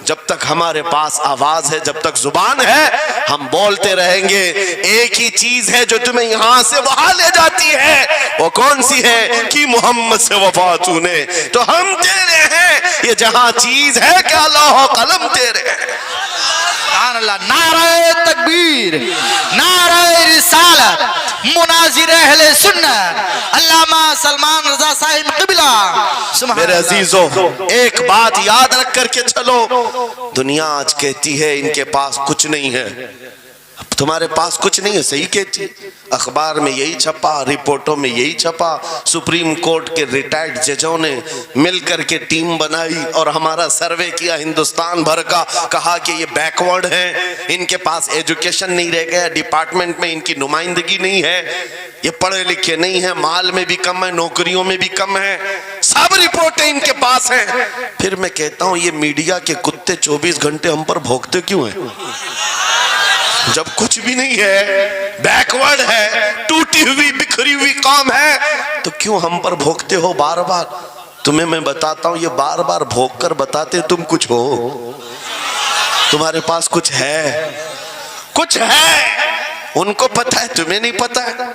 جب تک ہمارے پاس آواز ہے, جب تک زبان ہے, ہم بولتے رہیں گے. ایک ہی چیز ہے جو تمہیں یہاں سے وہاں لے جاتی ہے, وہ کون سی ہے؟ کہ محمد سے وفا تو نے, تو ہم تیرے ہیں. یہ جہاں چیز ہے کہ اللہ و قلم تیرے ہیں. سبحان اللہ. نعرہ تکبیر, نعرہ رسالت, مناظر اہل سنت علامہ سلمان رضا صاحب قبلہ. سبحان میرے اللہ. عزیزوں، ایک بات یاد رکھ کر کے چلو، دنیا آج کہتی ہے ان کے پاس کچھ نہیں ہے. تمہارے پاس کچھ نہیں ہے، صحیح کہتی. اخبار میں یہی چھپا، رپورٹوں میں یہی چھپا. سپریم کورٹ کے ریٹائرڈ ججوں نے مل کر کے ٹیم بنائی اور ہمارا سروے کیا ہندوستان بھر کا. کہا کہ یہ بیکورڈ ہیں، ان کے پاس ایجوکیشن نہیں رہ گیا، ڈپارٹمنٹ میں ان کی نمائندگی نہیں ہے، یہ پڑھے لکھے نہیں ہیں، مال میں بھی کم ہے، نوکریوں میں بھی کم ہے. سب رپورٹیں ان کے پاس ہیں. پھر میں کہتا ہوں یہ میڈیا کے کتے 24 گھنٹے ہم پر بھونکتے کیوں ہیں؟ جب کچھ بھی نہیں ہے، بیکورڈ ہے، ٹوٹی ہوئی بکھری ہوئی قوم ہے، تو کیوں ہم پر بھونکتے ہو بار بار؟ تمہیں میں بتاتا ہوں، یہ بار بار بھونک کر بتاتے تم کچھ ہو. تمہارے پاس کچھ ہے، کچھ ہے. ان کو پتہ ہے، تمہیں نہیں پتہ ہے.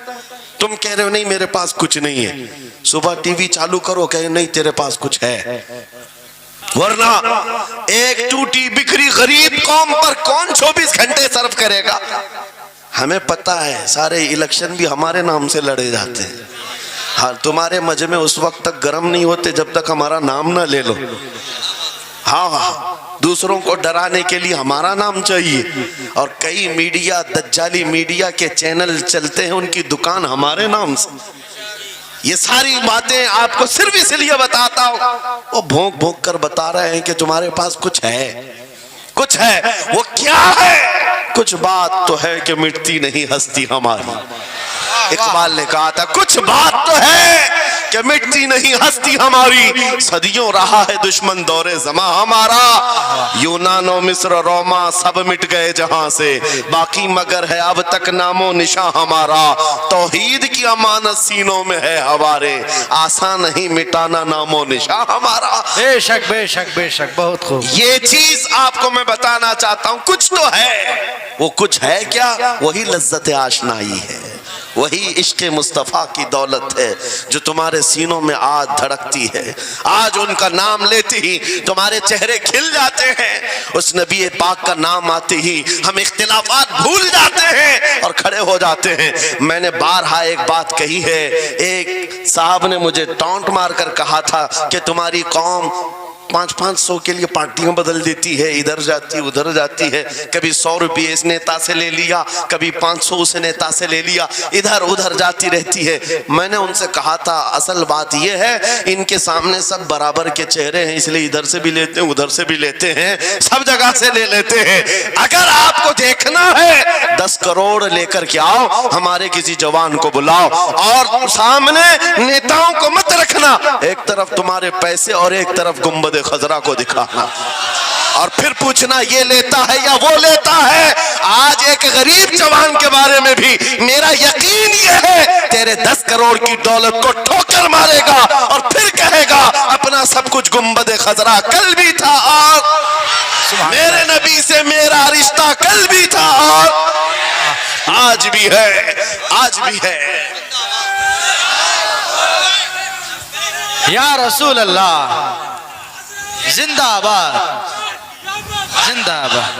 تم کہہ رہے ہو نہیں میرے پاس کچھ نہیں ہے. صبح ٹی وی چالو کرو، کہے نہیں تیرے پاس کچھ ہے. ورنہ ایک ٹوٹی بکھری غریب قوم پر کون 24 گھنٹے صرف کرے گا؟ ہمیں پتہ ہے سارے الیکشن بھی ہمارے نام سے لڑے جاتے ہیں. ہاں، تمہارے مجمع اس وقت تک گرم نہیں ہوتے جب تک ہمارا نام نہ لے لو. ہاں، دوسروں کو ڈرانے کے لیے ہمارا نام چاہیے. اور کئی میڈیا، دجالی میڈیا کے چینل چلتے ہیں، ان کی دکان ہمارے نام سے. یہ ساری باتیں آپ کو صرف اس لیے بتاتا ہوں، وہ بھونک بھونک کر بتا رہے ہیں کہ تمہارے پاس کچھ ہے، کچھ ہے. وہ کیا ہے؟ کچھ بات تو ہے کہ مٹتی نہیں ہستی ہماری. اقبال نے کہا تھا کچھ بات تو ہے کہ مٹتی نہیں ہستی ہماری. صدیوں رہا ہے دشمن دور زماں ہمارا، یونان و مصر روما سب مٹ گئے جہاں سے، باقی مگر ہے اب تک نام و نشاں ہمارا. توحید کی امانت سینوں میں ہے ہمارے، آسان نہیں مٹانا نام و نشاں ہمارا. بے شک بے شک بے شک، بہت خوب. یہ چیز آپ کو میں بتانا چاہتا ہوں، کچھ تو ہے. وہ کچھ ہے کیا؟ وہی لذت آشنائی ہے، وہی عشق مصطفیٰ کی دولت ہے جو تمہارے سینوں میں آج دھڑکتی ہے. آج ان کا نام لیتے ہی تمہارے چہرے کھل جاتے ہیں. اس نبی پاک کا نام آتے ہی ہم اختلافات بھول جاتے ہیں اور کھڑے ہو جاتے ہیں. میں نے بارہا ایک بات کہی ہے. ایک صاحب نے مجھے ٹونٹ مار کر کہا تھا کہ تمہاری قوم 500 کے لیے پارٹیاں بدل دیتی ہے، ادھر جاتی ادھر جاتی ہے. کبھی 100 روپے اس نیتا سے لے لیا، کبھی 500 اس نیتا سے لے لیا، ادھر ادھر جاتی رہتی ہے. میں نے ان سے کہا تھا اصل بات یہ ہے ان کے سامنے سب برابر کے چہرے ہیں، اس لیے ادھر سے بھی لیتے ہیں ادھر سے بھی لیتے ہیں، سب جگہ سے لے لیتے ہیں. اگر آپ کو دیکھنا ہے 10 کروڑ لے کر کے آؤ، ہمارے کسی جوان کو بلاؤ اور سامنے نیتاؤں کو مت رکھنا. ایک طرف تمہارے پیسے اور ایک طرف گنبد خضرا کو دکھانا، اور پھر پوچھنا یہ لیتا ہے یا وہ لیتا ہے. آج ایک غریب جوان کے بارے میں بھی میرا یقین یہ ہے تیرے 10 کروڑ کی دولت کو ٹھوکر مارے گا اور پھر کہے گا اپنا سب کچھ گنبد خضرا کل بھی تھا اور میرے نبی سے میرا رشتہ کل بھی تھا اور آج بھی ہے، آج بھی ہے. یا رسول اللہ، زندہ آباد، زندہ آباد.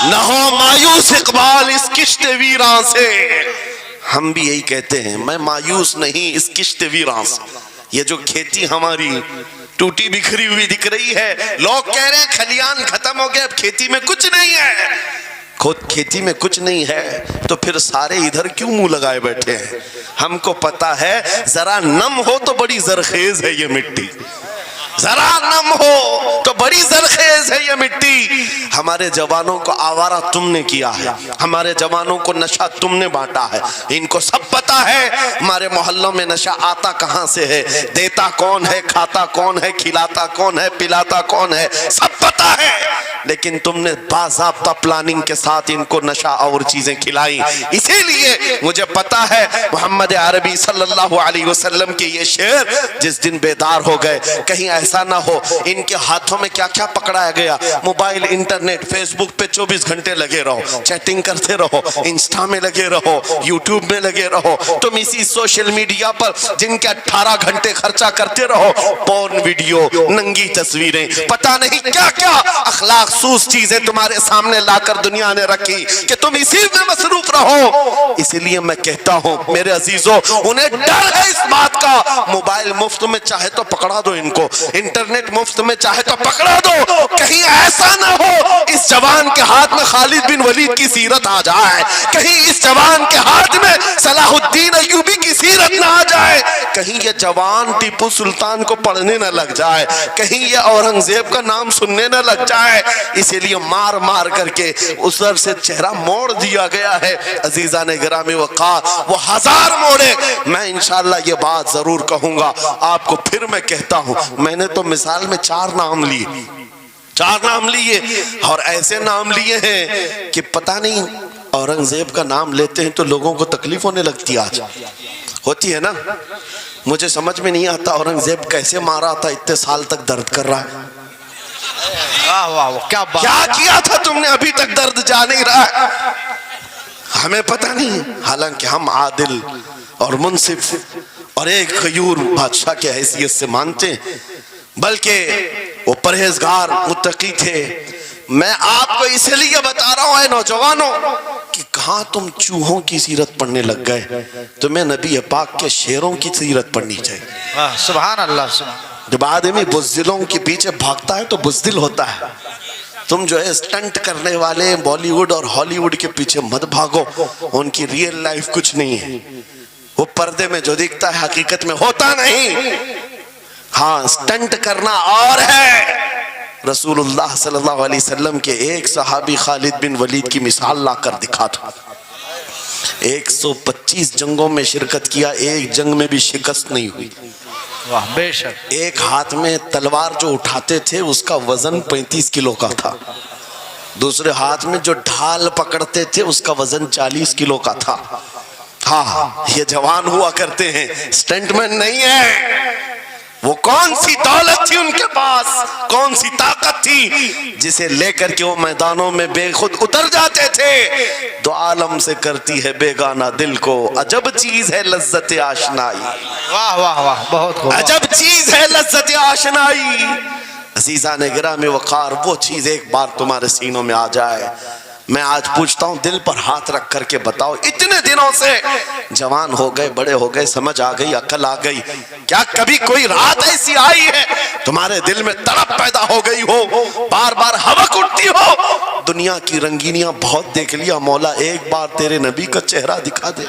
نہ ہو مایوس اقبال اس کشت ویراں سے. ہم بھی یہی کہتے ہیں، میں مایوس نہیں اس کشت ویراں سے. یہ جو کھیتی ہماری ٹوٹی بکھری ہوئی دکھ رہی ہے، لوگ کہہ رہے ہیں کھلیان ختم ہو گئے، اب کھیتی میں کچھ نہیں ہے. کھیتی میں کچھ نہیں ہے تو پھر سارے ادھر کیوں منہ لگائے بیٹھے ہیں؟ ہم کو پتا ہے ذرا نم ہو تو بڑی زرخیز ہے یہ مٹی، ذرا نم ہو تو بڑی زرخیز ہے یہ مٹی. ہمارے جوانوں کو آوارہ تم نے کیا ہے، ہمارے جوانوں کو نشہ تم نے بانٹا ہے. ان کو سب پتا ہے ہمارے محلوں میں نشہ آتا کہاں سے ہے، دیتا کون ہے، کھاتا کون ہے، کھلاتا کون ہے، پلاتا کون ہے، سب پتا ہے. لیکن تم نے باضابطہ پلاننگ کے ساتھ ان کو نشہ اور چیزیں کھلائی. اسی لیے مجھے پتا ہے محمد عربی صلی اللہ علیہ وسلم کے یہ شعر جس دن بیدار ہو گئے کہیں ایسا نہ ہو ان کے ہاتھوں میں کیا کیا پکڑایا گیا. موبائل، انٹرنیٹ، فیس بک پہ 24 گھنٹے لگے رہو، چیٹنگ کرتے رہو، انسٹا میں لگے رہو، یوٹیوب میں لگے رہو. تم اسی سوشل میڈیا پر جن کے 18 گھنٹے خرچہ کرتے رہو، پورن ویڈیو، ننگی تصویریں، پتہ نہیں کیا کیا اخلاق سوز چیزیں تمہارے سامنے لا کر دنیا نے رکھی کہ تم اسی میں مصروف رہو. اسی لیے میں کہتا ہوں میرے عزیزوں، انہیں ڈر ہے اس بات کا. موبائل مفت میں چاہے تو پکڑا دو ان کو، انٹرنیٹ مفت میں چاہے تو پکڑا دو، کہیں ایسا نہ ہو اس جوان کے ہاتھ میں خالد بن ولید کی سیرت آ جائے، کہیں اس جوان کے ہاتھ میں صلاح الدین ایوبی کی سیرت نہ آ جائے، کہیں یہ جوان ٹیپو سلطان کو پڑھنے نہ لگ جائے، کہیں یہ اورنگزیب کا نام سننے نہ لگ جائے. اسی لیے مار مار کر کے اس طرف سے چہرہ موڑ دیا گیا ہے. عزیزان گرامی وقار وہ ہزار موڑے. میں انشاءاللہ یہ بات ضرور کہوں گا آپ کو. پھر میں کہتا ہوں میں نے تو مثال میں 4 نام لیے اور ایسے نام لیے ہیں کہ پتہ نہیں اورنگزیب کا نام لیتے ہیں تو لوگوں کو تکلیف ہونے لگتی. آج ہوتی ہے نا. مجھے سمجھ میں نہیں آتا اورنگزیب کیسے مارا تھا، اتنے سال تک درد کر رہا ہے. کیا کیا تھا تم نے، ابھی تک درد جا نہیں رہا ہے. ہمیں پتہ نہیں، حالانکہ ہم عادل اور منصف اور ایک غیور بادشاہ کی حیثیت سے مانتے ہیں، بلکہ وہ پرہیزگار متقی تھے. میں آپ کو اس لیے بتا رہا ہوں اے نوجوانوں کہ کہاں تم چوہوں کی سیرت پڑھنے لگ گئے. تمہیں نبی پاک کے شیروں کی سیرت پڑھنی چاہیے. سبحان اللہ. سبحان. جب آدمی بزدلوں کے پیچھے بھاگتا ہے تو بزدل ہوتا ہے. تم جو ہے اسٹنٹ کرنے والے بالی ووڈ اور ہالی ووڈ کے پیچھے مت بھاگو، ان کی ریئل لائف کچھ نہیں ہے. وہ پردے میں جو دکھتا ہے حقیقت میں ہوتا نہیں. ہاں اسٹنٹ کرنا اور ہے. رسول اللہ صلی اللہ علیہ وسلم کے ایک صحابی خالد بن ولید کی مثال لا کر دکھا تھا. 125 جنگوں میں شرکت کیا، ایک جنگ میں بھی شکست نہیں ہوئی. بے شک. ایک ہاتھ میں تلوار جو اٹھاتے تھے اس کا وزن 35 کلو کا تھا، دوسرے ہاتھ میں جو ڈھال پکڑتے تھے اس کا وزن 40 کلو کا تھا. ہاں یہ جوان ہوا کرتے ہیں، سٹنٹ مین نہیں ہے. وہ کون سی دولت تھی ان کے پاس، کون سی طاقت تھی جسے لے کر کے وہ میدانوں میں بے خود اتر جاتے تھے. دو عالم سے کرتی ہے بیگانہ دل کو، عجب چیز ہے لذت آشنائی. واہ واہ واہ، بہت خوب. عجب چیز ہے لذت آشنائی. عزیزان گرامی وقار وہ چیز ایک بار تمہارے سینوں میں آ جائے. میں آج پوچھتا ہوں دل پر ہاتھ رکھ کر کے بتاؤ، اتنے دنوں سے جوان ہو گئے، بڑے ہو گئے، سمجھ آ گئی، عقل آ گئی، کیا کبھی کوئی رات ایسی آئی ہے تمہارے دل میں تڑپ پیدا ہو گئی ہو، بار بار حوق اٹھتی ہو؟ دنیا کی رنگینیاں بہت دیکھ لیا مولا، ایک بار تیرے نبی کا چہرہ دکھا دے.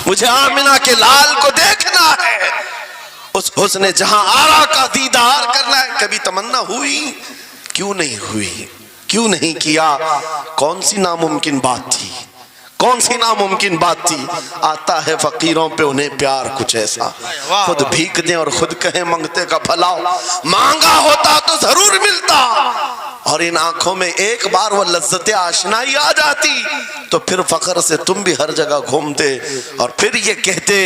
مجھے آمنہ کے لال کو دیکھنا ہے، اس حسن جہاں آرا کا دیدار کرنا ہے. کبھی تمنا ہوئی؟ کیوں نہیں ہوئی؟ کیوں نہیں کیا؟ کون سی ناممکن بات تھی، کون سی ناممکن بات تھی؟ آتا ہے فقیروں پہ انہیں پیار کچھ ایسا، خود بھیک دیں اور خود کہیں منگتے کا بھلا. مانگا ہوتا تو ضرور ملتا، اور ان آنکھوں میں ایک بار وہ لذت آشنائی آ جاتی تو پھر فخر سے تم بھی ہر جگہ گھومتے اور پھر یہ کہتے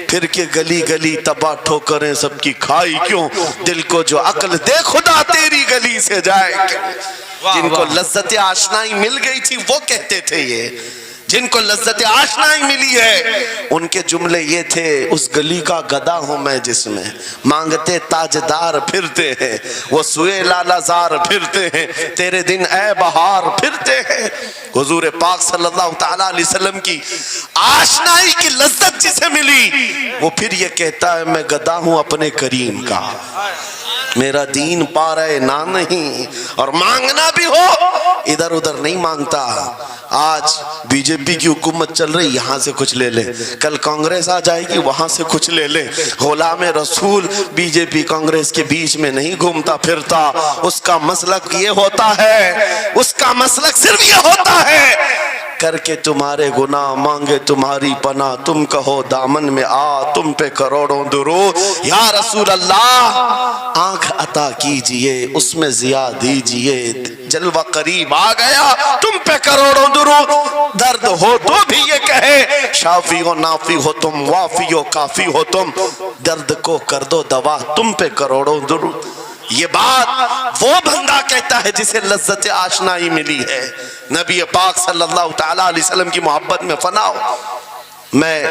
پھر کہ گلی گلی تباہ ٹھوکریں سب کی کھائی کیوں، دل کو جو عقل دے خدا تیری گلی سے جائے کیوں. جن کو لذت آشنائی مل گئی تھی وہ کہتے تھے، یہ جن کو لذت آشنائی ملی ہے ان کے جملے یہ تھے، اس گلی کا گدا ہوں میں جس میں مانگتے تاجدار پھرتے ہیں، وہ سوئے لالا زار پھرتے ہیں، تیرے دن اے بہار پھرتے ہیں. حضور پاک صلی اللہ تعالیٰ علیہ وسلم کی آشنائی کی لذت جسے ملی وہ پھر یہ کہتا ہے میں گدا ہوں اپنے کریم کا، میرا دین پا رہے نہ نہیں، اور مانگنا بھی ہو ادھر ادھر نہیں مانگتا. آج بی جے پی کی حکومت چل رہی، یہاں سے کچھ لے لے، کل کانگریس آ جائے گی وہاں سے کچھ لے لے. غلام رسول بی جے پی کانگریس کے بیچ میں نہیں گھومتا پھرتا، اس کا مسلک یہ ہوتا ہے، اس کا مسلک صرف یہ ہوتا ہے کر کے تمہارے گناہ مانگے تمہاری پناہ تم کہو دامن میں آ تم پہ کروڑوں درود یا رسول اللہ آنکھ عطا کیجئے اس میں ضیاء دیجئے جلوہ قریب آ گیا تم پہ کروڑوں درود درد ہو تو بھی یہ کہے شافی ہو نافی ہو تم وافی ہو کافی ہو تم درد کو کر دو دوا تم پہ کروڑوں درود یہ بات وہ بندہ کہتا ہے جسے لذت آشنائی ملی ہے نبی پاک صلی اللہ تعالیٰ علیہ وسلم کی محبت میں فنا ہو میں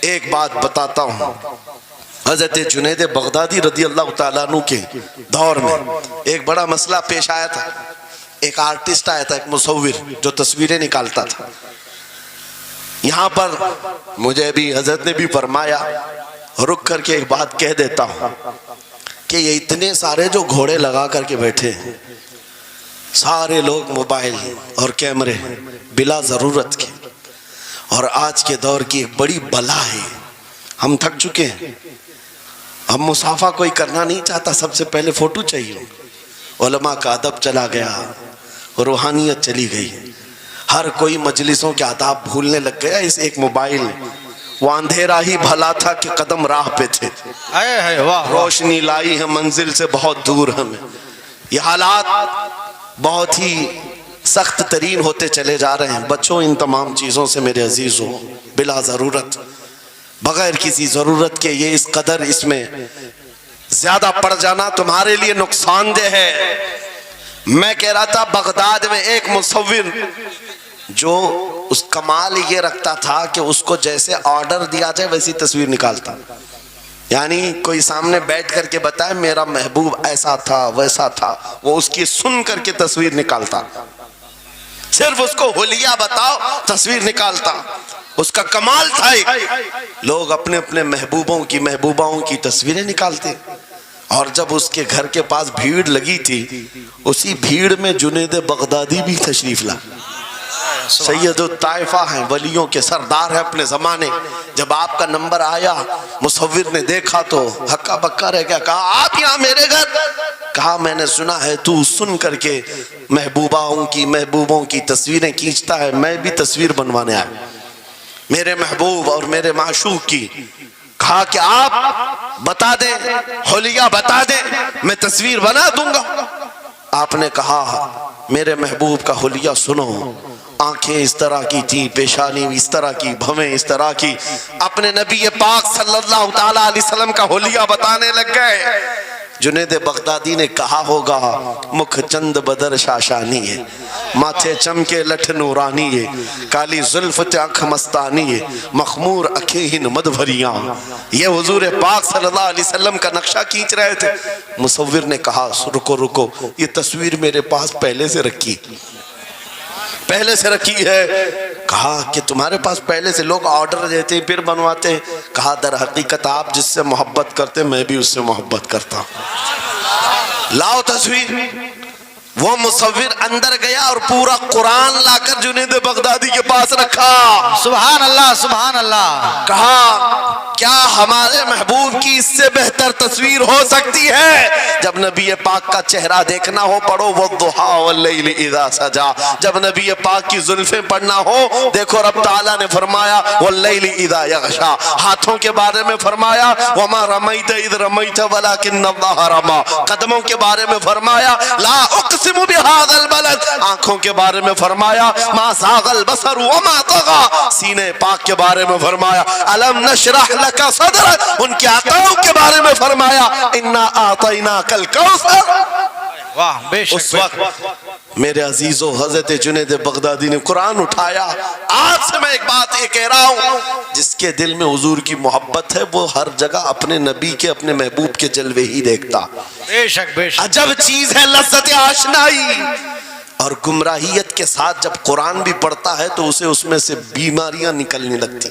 ایک بات بتاتا ہوں حضرت جنید بغدادی رضی اللہ تعالیٰ عنہ کے دور میں ایک بڑا مسئلہ پیش آیا تھا ایک آرٹسٹ آیا تھا ایک مصور جو تصویریں نکالتا تھا یہاں پر مجھے بھی حضرت نے بھی فرمایا رک کر کے ایک بات کہہ دیتا ہوں کہ یہ اتنے سارے جو گھوڑے لگا کر کے بیٹھے ہیں سارے لوگ موبائل اور کیمرے بلا ضرورت کے اور آج کے دور کی ایک بڑی بلا ہے ہم تھک چکے ہیں ہم مصافحہ کوئی کرنا نہیں چاہتا سب سے پہلے فوٹو چاہیے علماء کا ادب چلا گیا روحانیت چلی گئی ہر کوئی مجلسوں کے آداب بھولنے لگ گیا اس ایک موبائل وہ اندھیرا ہی بھلا تھا کہ قدم راہ پہ تھے روشنی لائی ہے منزل سے بہت دور ہمیں یہ حالات بہت ہی سخت ترین ہوتے چلے جا رہے ہیں بچوں ان تمام چیزوں سے میرے عزیزوں بلا ضرورت بغیر کسی ضرورت کے یہ اس قدر اس میں زیادہ پڑ جانا تمہارے لیے نقصان دہ ہے میں کہہ رہا تھا بغداد میں ایک مصور جو اس کمال یہ رکھتا تھا کہ اس کو جیسے آرڈر دیا جائے ویسی تصویر نکالتا یعنی کوئی سامنے بیٹھ کر کے بتائے میرا محبوب ایسا تھا ویسا تھا وہ اس کی سن کر کے تصویر نکالتا صرف اس کو حلیہ بتاؤ تصویر نکالتا اس کا کمال تھا ایک لوگ اپنے اپنے محبوبوں کی محبوباؤں کی تصویریں نکالتے اور جب اس کے گھر کے پاس بھیڑ لگی تھی اسی بھیڑ میں جنید بغدادی بھی تشریف لا سید الطائفہ ہیں ولیوں کے سردار ہیں اپنے زمانے جب آپ کا نمبر آیا مصور نے دیکھا تو ہکا بکا رہ گیا کہا آپ یہاں میرے گھر کہا میں نے سنا ہے تو سن کر کے محبوبوں کی تصویریں کھینچتا ہے میں بھی تصویر بنوانے آیا میرے محبوب اور میرے معشوق کی کہا کہ آپ بتا دیں حلیہ بتا دیں میں تصویر بنا دوں گا آپ نے کہا میرے محبوب کا حلیہ سنو آنکھیں اس طرح کی تھی پیشانی اس طرح کی بھویں اس طرح کی اپنے نبی پاک صلی اللہ تعالیٰ علیہ وسلم کا حلیہ بتانے لگ گئے جنید بغدادی نے کہا ہوگا مکھ چند بدر شاشانی ہے ماتھے چمکے لٹھ نورانی ہے کالی زلف آنکھ مستانی ہے مخمور اکھیں مد بھریاں یہ حضور پاک صلی اللہ علیہ وسلم کا نقشہ کھینچ رہے تھے مصور نے کہا رکو یہ تصویر میرے پاس پہلے سے رکھی ہے کہا کہ تمہارے پاس پہلے سے لوگ آرڈر دیتے پھر بنواتے کہا در حقیقت آپ جس سے محبت کرتے میں بھی اس سے محبت کرتا ہوں لاؤ تصویر وہ مصور اندر گیا اور پورا قرآن لا کر جنید بغدادی کے پاس رکھا سبحان اللہ سبحان اللہ کہا کیا ہمارے محبوب کی اس سے بہتر تصویر ہو سکتی ہے جب نبی پاک کا چہرہ دیکھنا ہو پڑھو والضحیٰ واللیل اذا سجا جب نبی پاک کی زلفیں پڑھنا ہو دیکھو رب تعالیٰ نے فرمایا واللیل اذا یغشا ہاتھوں کے بارے میں فرمایا وما رمیت اذ رمیت ولکن اللہ رما قدموں کے بارے میں فرمایا لا اقسم بهذا البلد آنکھوں کے بارے میں فرمایا ما زاغ البصر وما طغى سینے پاک کے بارے میں فرمایا الم نشرح لك صدرك ان کے عطاؤں کے بارے میں فرمایا انا اعطیناک الکوثر واہ بے شک اس وقت میرے عزیزو حضرت جنید بغدادی نے قرآن اٹھایا آج سے میں ایک بات یہ کہہ رہا ہوں جس کے دل میں حضور کی محبت ہے وہ ہر جگہ اپنے نبی کے اپنے محبوب کے جلوے ہی دیکھتا بے شک عجب چیز ہے لذت آشنائی اور گمراہیت کے ساتھ جب قرآن بھی پڑھتا ہے تو اسے اس میں سے بیماریاں نکلنے لگتی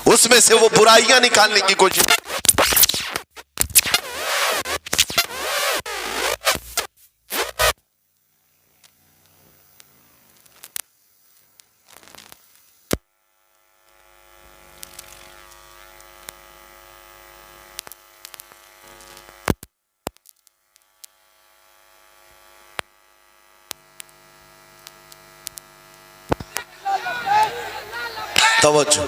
اس میں سے وہ برائیاں نکالنے کی کوشش توجہ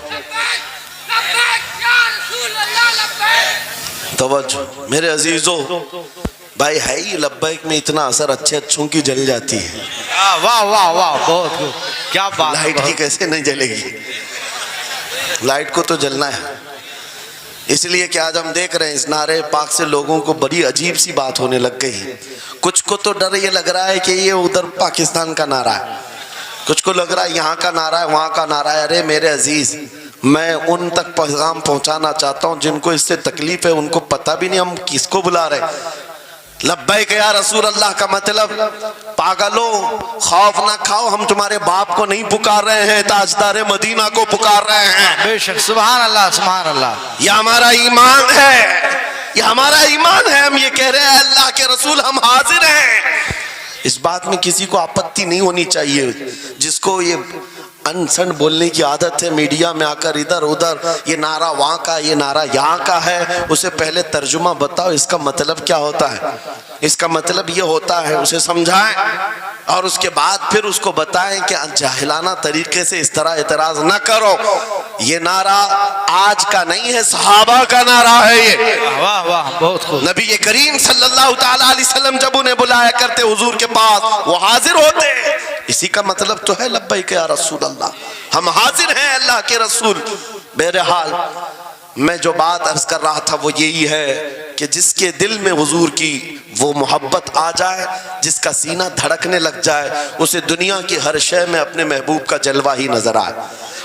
توجہ میرے عزیزو، بھائی ہے ہی لبیک میں اتنا اثر اچھے اچھوں کی جل جاتی ہے، واہ واہ واہ، بہت خوب، کیا بات ہے، لائٹ کی کیسے نہیں جلے گی؟ لائٹ کو تو جلنا ہے۔ اس لیے کہ آج ہم دیکھ رہے ہیں اس نعرے پاک سے لوگوں کو بڑی عجیب سی بات ہونے لگ گئی۔ کچھ کو تو ڈر یہ لگ رہا ہے کہ یہ ادھر پاکستان کا نعرہ ہے، کچھ کو لگ رہا ہے یہاں کا نعرہ ہے وہاں کا نعرہ ہے۔ ارے میرے عزیز، میں ان تک پیغام پہنچانا چاہتا ہوں جن کو اس سے تکلیف ہے، ان کو پتہ بھی نہیں ہم کس کو بلا رہے ہیں۔ لبیک یا رسول اللہ کا مطلب پاگلو خوف نہ کھاؤ، ہم تمہارے باپ کو نہیں پکار رہے ہیں، تاجدار مدینہ کو پکار رہے ہیں۔ بے شک، سبحان اللہ سبحان اللہ، یہ ہمارا ایمان ہے، یہ ہمارا ایمان ہے۔ ہم یہ کہہ رہے ہیں اللہ کے رسول ہم حاضر ہیں۔ اس بات میں کسی کو آپتی نہیں ہونی چاہیے۔ جس کو یہ انسن بولنے کی عادت ہے میڈیا میں آ کر ادھر ادھر، یہ نعرہ وہاں کا یہ نعرہ یہاں کا ہے، اسے پہلے ترجمہ بتاؤ اس کا مطلب کیا ہوتا ہے۔ اس کا مطلب یہ ہوتا ہے، اسے سمجھائیں اور اس کے بعد پھر اس کو بتائیں کہ جاہلانہ طریقے سے اس طرح اعتراض نہ کرو۔ یہ نعرہ آج کا نہیں ہے، صحابہ کا نعرہ ہے۔ یہ واہ واہ، بہت خوب، نبی کریم صلی اللہ تعالیٰ علیہ وسلم جب انہیں بلایا کرتے حضور کے پاس، وہ حاضر ہوتے۔ اسی کا مطلب تو ہے لبیک یا رسول اللہ، ہم حاضر ہیں اللہ کے رسول۔ بہرحال میں جو بات عرض کر رہا تھا وہ یہی ہے کہ جس کے دل میں حضور کی وہ محبت آ جائے، جس کا سینہ دھڑکنے لگ جائے، اسے دنیا کی ہر شے میں اپنے محبوب کا جلوہ ہی نظر آئے۔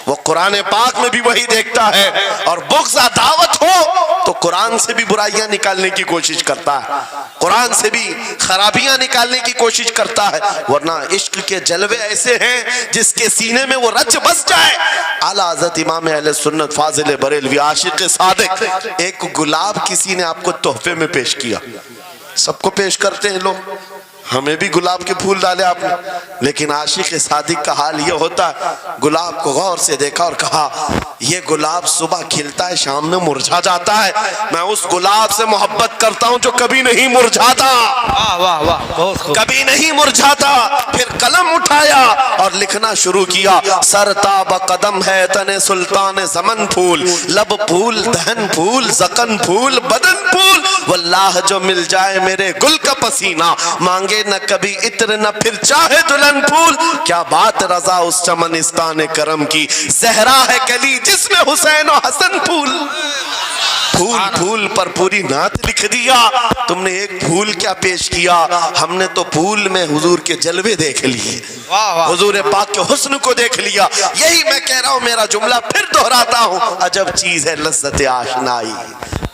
وہ قرآن پاک میں بھی وہی دیکھتا ہے، اور بغض دعوت ہو تو قرآن سے بھی برائیاں نکالنے کی کوشش کرتا ہے، قرآن سے بھی خرابیاں نکالنے کی کوشش کرتا ہے۔ ورنہ عشق کے جلوے ایسے ہیں جس کے سینے میں وہ رچ بس جائے۔ اعلیٰ حضرت امام اہل سنت فاضل بریلوی عاشق صادق، ایک گلاب کسی نے آپ کو تحفے میں پیش کیا، سب کو پیش کرتے ہیں لوگ، ہمیں بھی گلاب کے پھول ڈالے آپ نے، لیکن عاشق صادق کا حال یہ ہوتا ہے، گلاب کو غور سے دیکھا اور کہا یہ گلاب صبح کھلتا ہے شام میں مرجھا جاتا ہے، میں اس گلاب سے محبت کرتا ہوں جو کبھی نہیں مرجھاتا، واہ واہ واہ، بہت خوب، کبھی نہیں مرجھاتا۔ پھر قلم اٹھایا اور لکھنا شروع کیا، سر تاب قدم ہے تن سلطان زمن پھول، لب پھول دہن پھول زقن پھول بدن پھول، واللہ جو مل جائے میرے گل کا پسینہ، مانگے نہ کبھی عطر نہ پھر چاہے دلہن پھول، کیا بات رضا اس چمنستان کرم کی، زہرا ہے کلی جس میں حسین و حسن پھول۔ پھول پھول پر پوری نعت لکھ دیا، تم نے ایک پھول کیا پیش کیا، ہم نے تو پھول میں حضور کے جلوے دیکھ لیے، حضور پاک کے حسن کو دیکھ لیا۔ یہی میں کہہ رہا ہوں، میرا جملہ پھر دہراتا ہوں، عجب چیز ہے لذت آشنائی،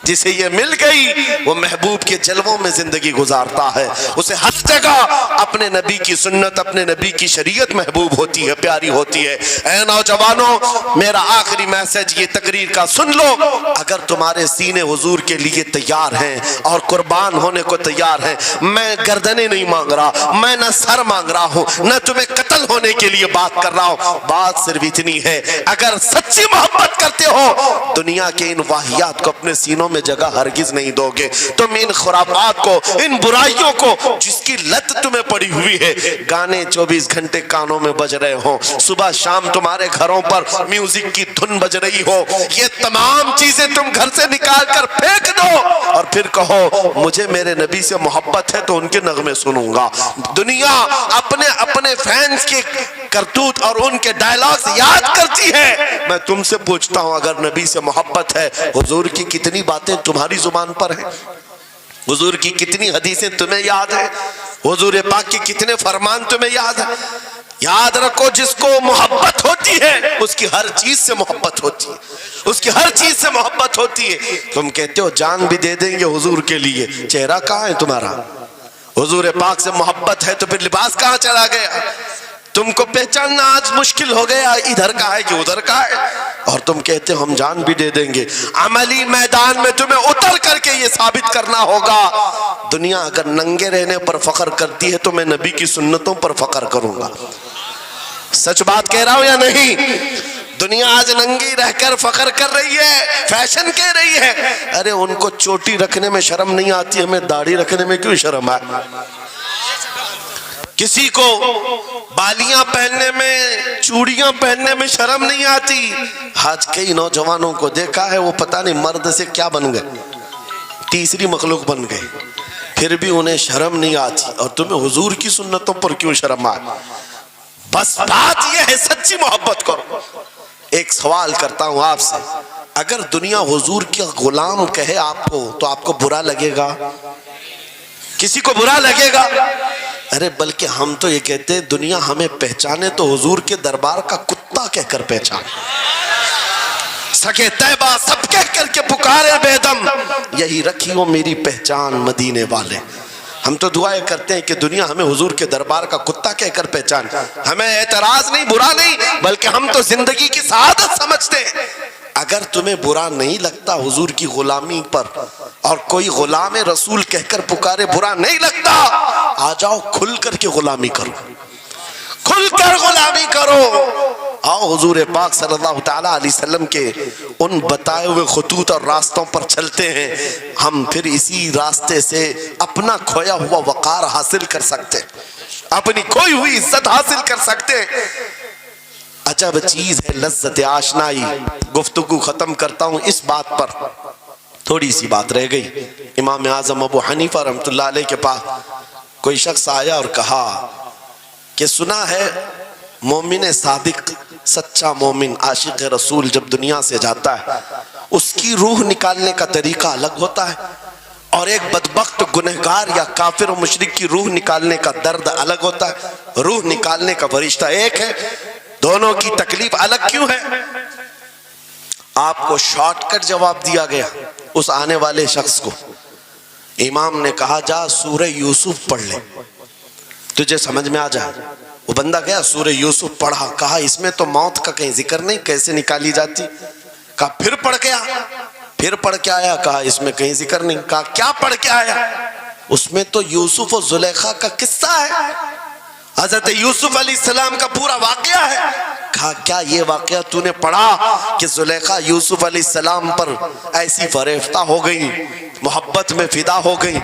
جسے یہ مل گئی وہ محبوب کے جلووں میں زندگی گزارتا ہے، اسے ہر جگہ اپنے نبی کی سنت اپنے نبی کی شریعت محبوب ہوتی ہے، پیاری ہوتی ہے۔ اے نوجوانوں، میرا آخری میسج یہ تقریر کا سن لو، اگر تمہارے سینے حضور کے لیے تیار ہیں اور قربان ہونے کو تیار ہیں، میں گردنیں نہیں مانگ رہا، میں نہ سر مانگ رہا ہوں، نہ تمہیں قتل ہونے کے لیے بات کر رہا ہوں، بات صرف اتنی ہے، اگر سچی محبت کرتے ہو دنیا کے ان واہیات کو اپنے سینوں میں جگہ ہرگز نہیں دو گے۔ تم ان خرافات کو، ان برائیوں کو جس کی لت تمہیں پڑی ہوئی ہے، گانے 24 گھنٹے کانوں میں بج رہے ہوں، صبح شام تمہارے گھروں پر میوزک کی دھن بج رہی ہو، یہ تمام چیزیں تم گھر سے نکال کر پھینک دو اور پھر کہو مجھے میرے نبی سے محبت ہے تو ان کے نغمے سنوں گا۔ دنیا اپنے اپنے فینس کے کرتوت اور ان کے ڈائلاگز یاد کرتی ہے، میں تم سے پوچھتا ہوں اگر نبی سے محبت ہے، حضور کی کتنی باتیں تمہاری زبان پر ہیں، حضور کی کتنی حدیثیں تمہیں یاد ہیں، حضور پاک کے کتنے فرمان تمہیں یاد ہیں؟ یاد رکھو جس کو محبت ہوتی ہے اس کی ہر چیز سے محبت ہوتی ہے، اس کی ہر چیز سے محبت ہوتی ہے۔ تم کہتے ہو جان بھی دے دیں گے حضور کے لیے، چہرہ کہاں ہے تمہارا؟ حضور پاک سے محبت ہے تو پھر لباس کہاں چلا گیا؟ تم کو پہچاننا آج مشکل ہو گیا، ادھر کا ہے کہ ادھر کا ہے، اور تم کہتے ہو ہم جان بھی دے دیں گے۔ عملی میدان میں تمہیں اتر کر کے یہ ثابت کرنا ہوگا، دنیا اگر ننگے رہنے پر فخر کرتی ہے تو میں نبی کی سنتوں پر فخر کروں گا۔ سچ بات کہہ رہا ہوں یا نہیں؟ دنیا آج ننگی رہ کر فخر کر رہی ہے، فیشن کہہ رہی ہے، ارے ان کو چوٹی رکھنے میں شرم نہیں آتی، ہمیں داڑھی رکھنے میں کیوں شرم ہے؟ کسی کو بالیاں پہننے میں، چوڑیاں پہننے میں شرم نہیں آتی. آج کئی نوجوانوں کو دیکھا ہے وہ پتہ نہیں مرد سے کیا بن گئے، تیسری مخلوق بن گئے، پھر بھی انہیں شرم نہیں آتی. اور تمہیں حضور کی سنتوں پر کیوں شرم آئے؟ بس بات یہ ہے سچی محبت کرو. ایک سوال کرتا ہوں آپ سے، اگر دنیا حضور کا غلام کہے آپ کو تو آپ کو برا لگے گا؟ کسی کو برا لگے گا؟ ارے بلکہ ہم تو یہ کہتے ہیں دنیا ہمیں پہچانے تو حضور کے دربار کا کتا کہہ کر پہچانے. سکے طیبہ سب کہہ کر کے پکارے بے دم، یہی رکھی ہو میری پہچان مدینے والے. ہم تو دعائیں کرتے ہیں کہ دنیا ہمیں حضور کے دربار کا کتا کہہ کر پہچان. ہمیں اعتراض نہیں، برا نہیں، بلکہ ہم تو زندگی کی سعادت سمجھتے ہیں. اگر تمہیں برا نہیں لگتا حضور کی غلامی پر، اور کوئی غلام رسول کہہ کر پکارے برا نہیں لگتا، آ جاؤ کھل کر کے غلامی کرو، کھل کر غلامی کرو. آؤ حضور پاک صلی اللہ تعالیٰ علیہ وسلم کے ان بتائے ہوئے خطوط اور راستوں پر چلتے ہیں. ہم پھر اسی راستے سے اپنا کھویا ہوا وقار حاصل کر سکتے، اپنی کھوئی ہوئی عزت حاصل کر سکتے. عجب چیز ہے لذت آشنائی. گفتگو ختم کرتا ہوں اس بات پر، تھوڑی سی بات رہ گئی. امام اعظم ابو حنیفہ رحمۃ اللہ علیہ کے پاس کوئی شخص آیا اور کہا کہ سنا ہے مومن صادق، سچا مومن عاشق رسول جب دنیا سے جاتا ہے اس کی روح نکالنے کا طریقہ الگ ہوتا ہے، اور ایک بدبخت گنہگار یا کافر و مشرک کی روح نکالنے کا درد الگ ہوتا ہے. روح نکالنے کا فرشتہ ایک ہے، دونوں کی تکلیف الگ کیوں ہے؟ آپ کو شارٹ کٹ جواب دیا گیا اس آنے والے شخص کو. امام نے کہا جا سورہ یوسف پڑھ لے تجھے سمجھ میں آ جائے. وہ بندہ گیا سورہ یوسف پڑھا، کہا اس میں تو موت کا کہیں ذکر نہیں، کیسے نکالی جاتی؟ کہا پھر پڑھ کے آ، پھر پڑھ کے آیا، کہا اس میں کہیں ذکر نہیں. کہا کیا پڑھ کے آیا؟ اس میں تو یوسف و زلیخا کا قصہ ہے، حضرت یوسف علیہ السلام کا پورا واقعہ ہے. کہا کیا یہ واقعہ تو نے پڑھا کہ زلیخا یوسف علیہ السلام پر ایسی فریفتہ ہو گئی، محبت میں فدا ہو گئی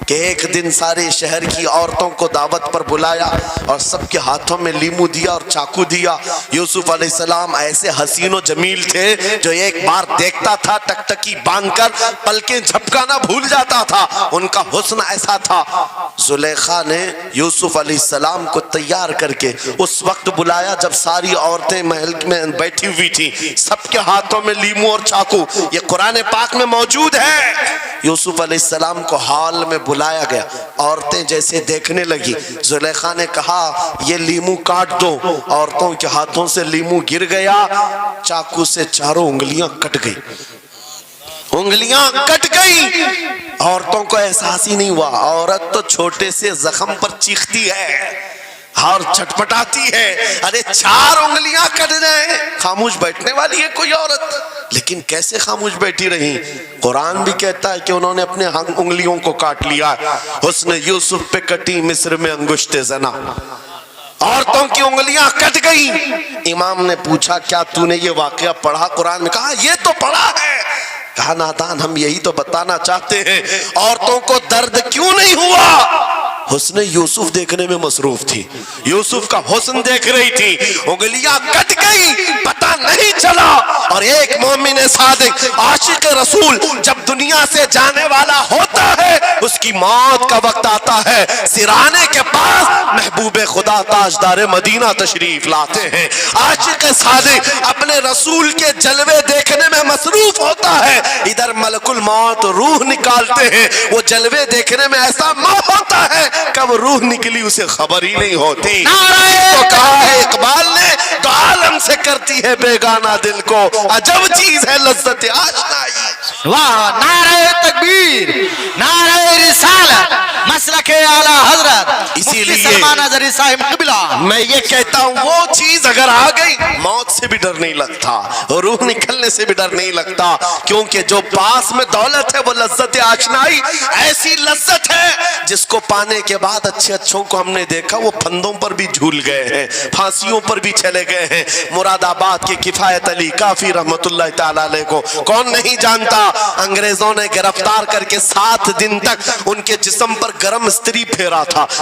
کہ ایک دن سارے شہر کی عورتوں کو دعوت پر بلایا اور سب کے ہاتھوں میں لیمو دیا اور چاقو دیا. یوسف علیہ السلام ایسے حسین و جمیل تھے جو ایک بار دیکھتا تھا ٹکٹکی باندھ کر پلکیں جھپکانا بھول جاتا تھا، ان کا حسن ایسا تھا. زلیخا نے یوسف علیہ السلام کو تیار کر کے اس وقت بلایا جب ساری عورتیں محل میں بیٹھی ہوئی تھی، سب کے ہاتھوں میں لیمو اور چاقو. یہ قرآن پاک میں موجود ہے. یوسف علیہ السلام کو ہال میں بلایا گیا، عورتیں جیسے دیکھنے لگی، زلیخا نے کہا یہ لیمو کاٹ دو. عورتوں کے ہاتھوں سے لیمو گر گیا، چاقو سے چاروں انگلیاں کٹ گئی، انگلیاں کٹ گئی. عورتوں کو احساس ہی نہیں ہوا. عورت تو چھوٹے سے زخم پر چیختی ہے اور چھٹپٹاتی ہے. ارے 4 انگلیاں کٹ گئے، خاموش بیٹھنے والی ہے کوئی عورت؟ لیکن کیسے خاموش بیٹھی رہی؟ قرآن بھی کہتا ہے کہ انہوں نے اپنے انگلیوں کو کاٹ لیا. حسن یوسف پہ کٹی مصر میں انگشت زنا، عورتوں کی انگلیاں کٹ گئی. امام نے پوچھا کیا تو نے یہ واقعہ پڑھا قرآن میں؟ کہا یہ تو پڑھا ہے. کہا نادان ہم یہی تو بتانا چاہتے ہیں، عورتوں کو درد کیوں نہیں ہوا؟ حسن یوسف دیکھنے میں مصروف تھی، یوسف کا حسن دیکھ رہی تھی، انگلیاں کٹ گئی، پتہ نہیں چلا. اور ایک مومن صادق عاشق رسول جب دنیا سے جانے والا ہوتا ہے اس کی موت کا وقت آتا ہے، سرانے کے پاس محبوب خدا تاجدار مدینہ تشریف لاتے ہیں. عاشق صادق اپنے رسول کے جلوے دیکھنے میں مصروف ہوتا ہے، ادھر ملک الموت روح نکالتے ہیں. وہ جلوے دیکھنے میں ایسا موہ ہوتا ہے کب روح نکلی اسے خبر ہی نہیں ہوتی. تو کہا ہے اقبال نے تو عالم سے کرتی ہے بیگانہ دل کو، عجب چیز ہے لذت آشنائی. واہ، نعرہ تکبیر، نعرہ رسالت، مسلک اعلی حضرت اسی مفتی لیے سلمان اظہری صاحب قبلہ. میں یہ کہتا ہوں وہ چیز اگر آ گئی موت سے بھی ڈر نہیں لگتا، روح نکلنے سے بھی ڈر نہیں لگتا، کیونکہ جو پاس میں دولت ہے وہ لذت آشنائی. ایسی لذت ہے جس کو پانے کے بعد اچھے اچھوں کو ہم نے دیکھا وہ پھندوں پر بھی جھول گئے ہیں، پھانسیوں پر بھی چلے گئے ہیں. مراد آباد کے کفایت علی کافی رحمت اللہ تعالی علیہ کو کون نہیں جانتا؟ انگریزوں نے گرفتار کر کے 7 دن تک ان کے جسم پر گرم استری پھیرا تھا.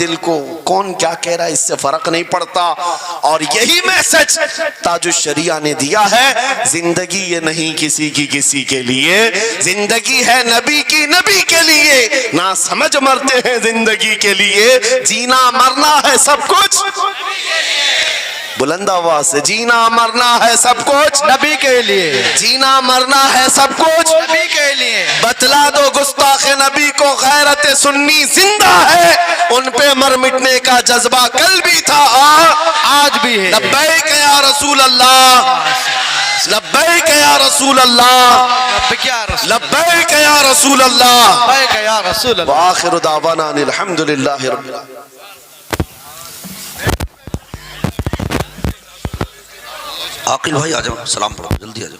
دل کو، کون کیا کہہ رہا ہے اس سے فرق نہیں پڑتا. اور یہی میسج تاج الشریعہ نے دیا ہے، زندگی یہ نہیں کسی کی کسی کے لیے، زندگی ہے نبی کی نبی کے لیے. نہ سمجھ مرتے ہیں زندگی کے لیے، جینا مرنا ہے سب کچھ بلند آواز سے، جینا مرنا ہے سب کچھ نبی کے لیے، جینا مرنا ہے سب کچھ نبی کے لیے. بتلا دو گستاخ نبی کو غیرت سنی زندہ ہے، ان پہ مر مٹنے کا جذبہ کل بھی تھا آج بھی ہے. لبیک یا رسول اللہ، لبیک یا رسول اللہ، لبیک یا رسول لبیک یا رسول اللہ. لبیک یا رسول اللہ. وآخر دعوانا ان الحمدللہ رب العالمین. عاقل بھائی آ جاؤ، سلام پڑھو، جلدی آ جاؤ.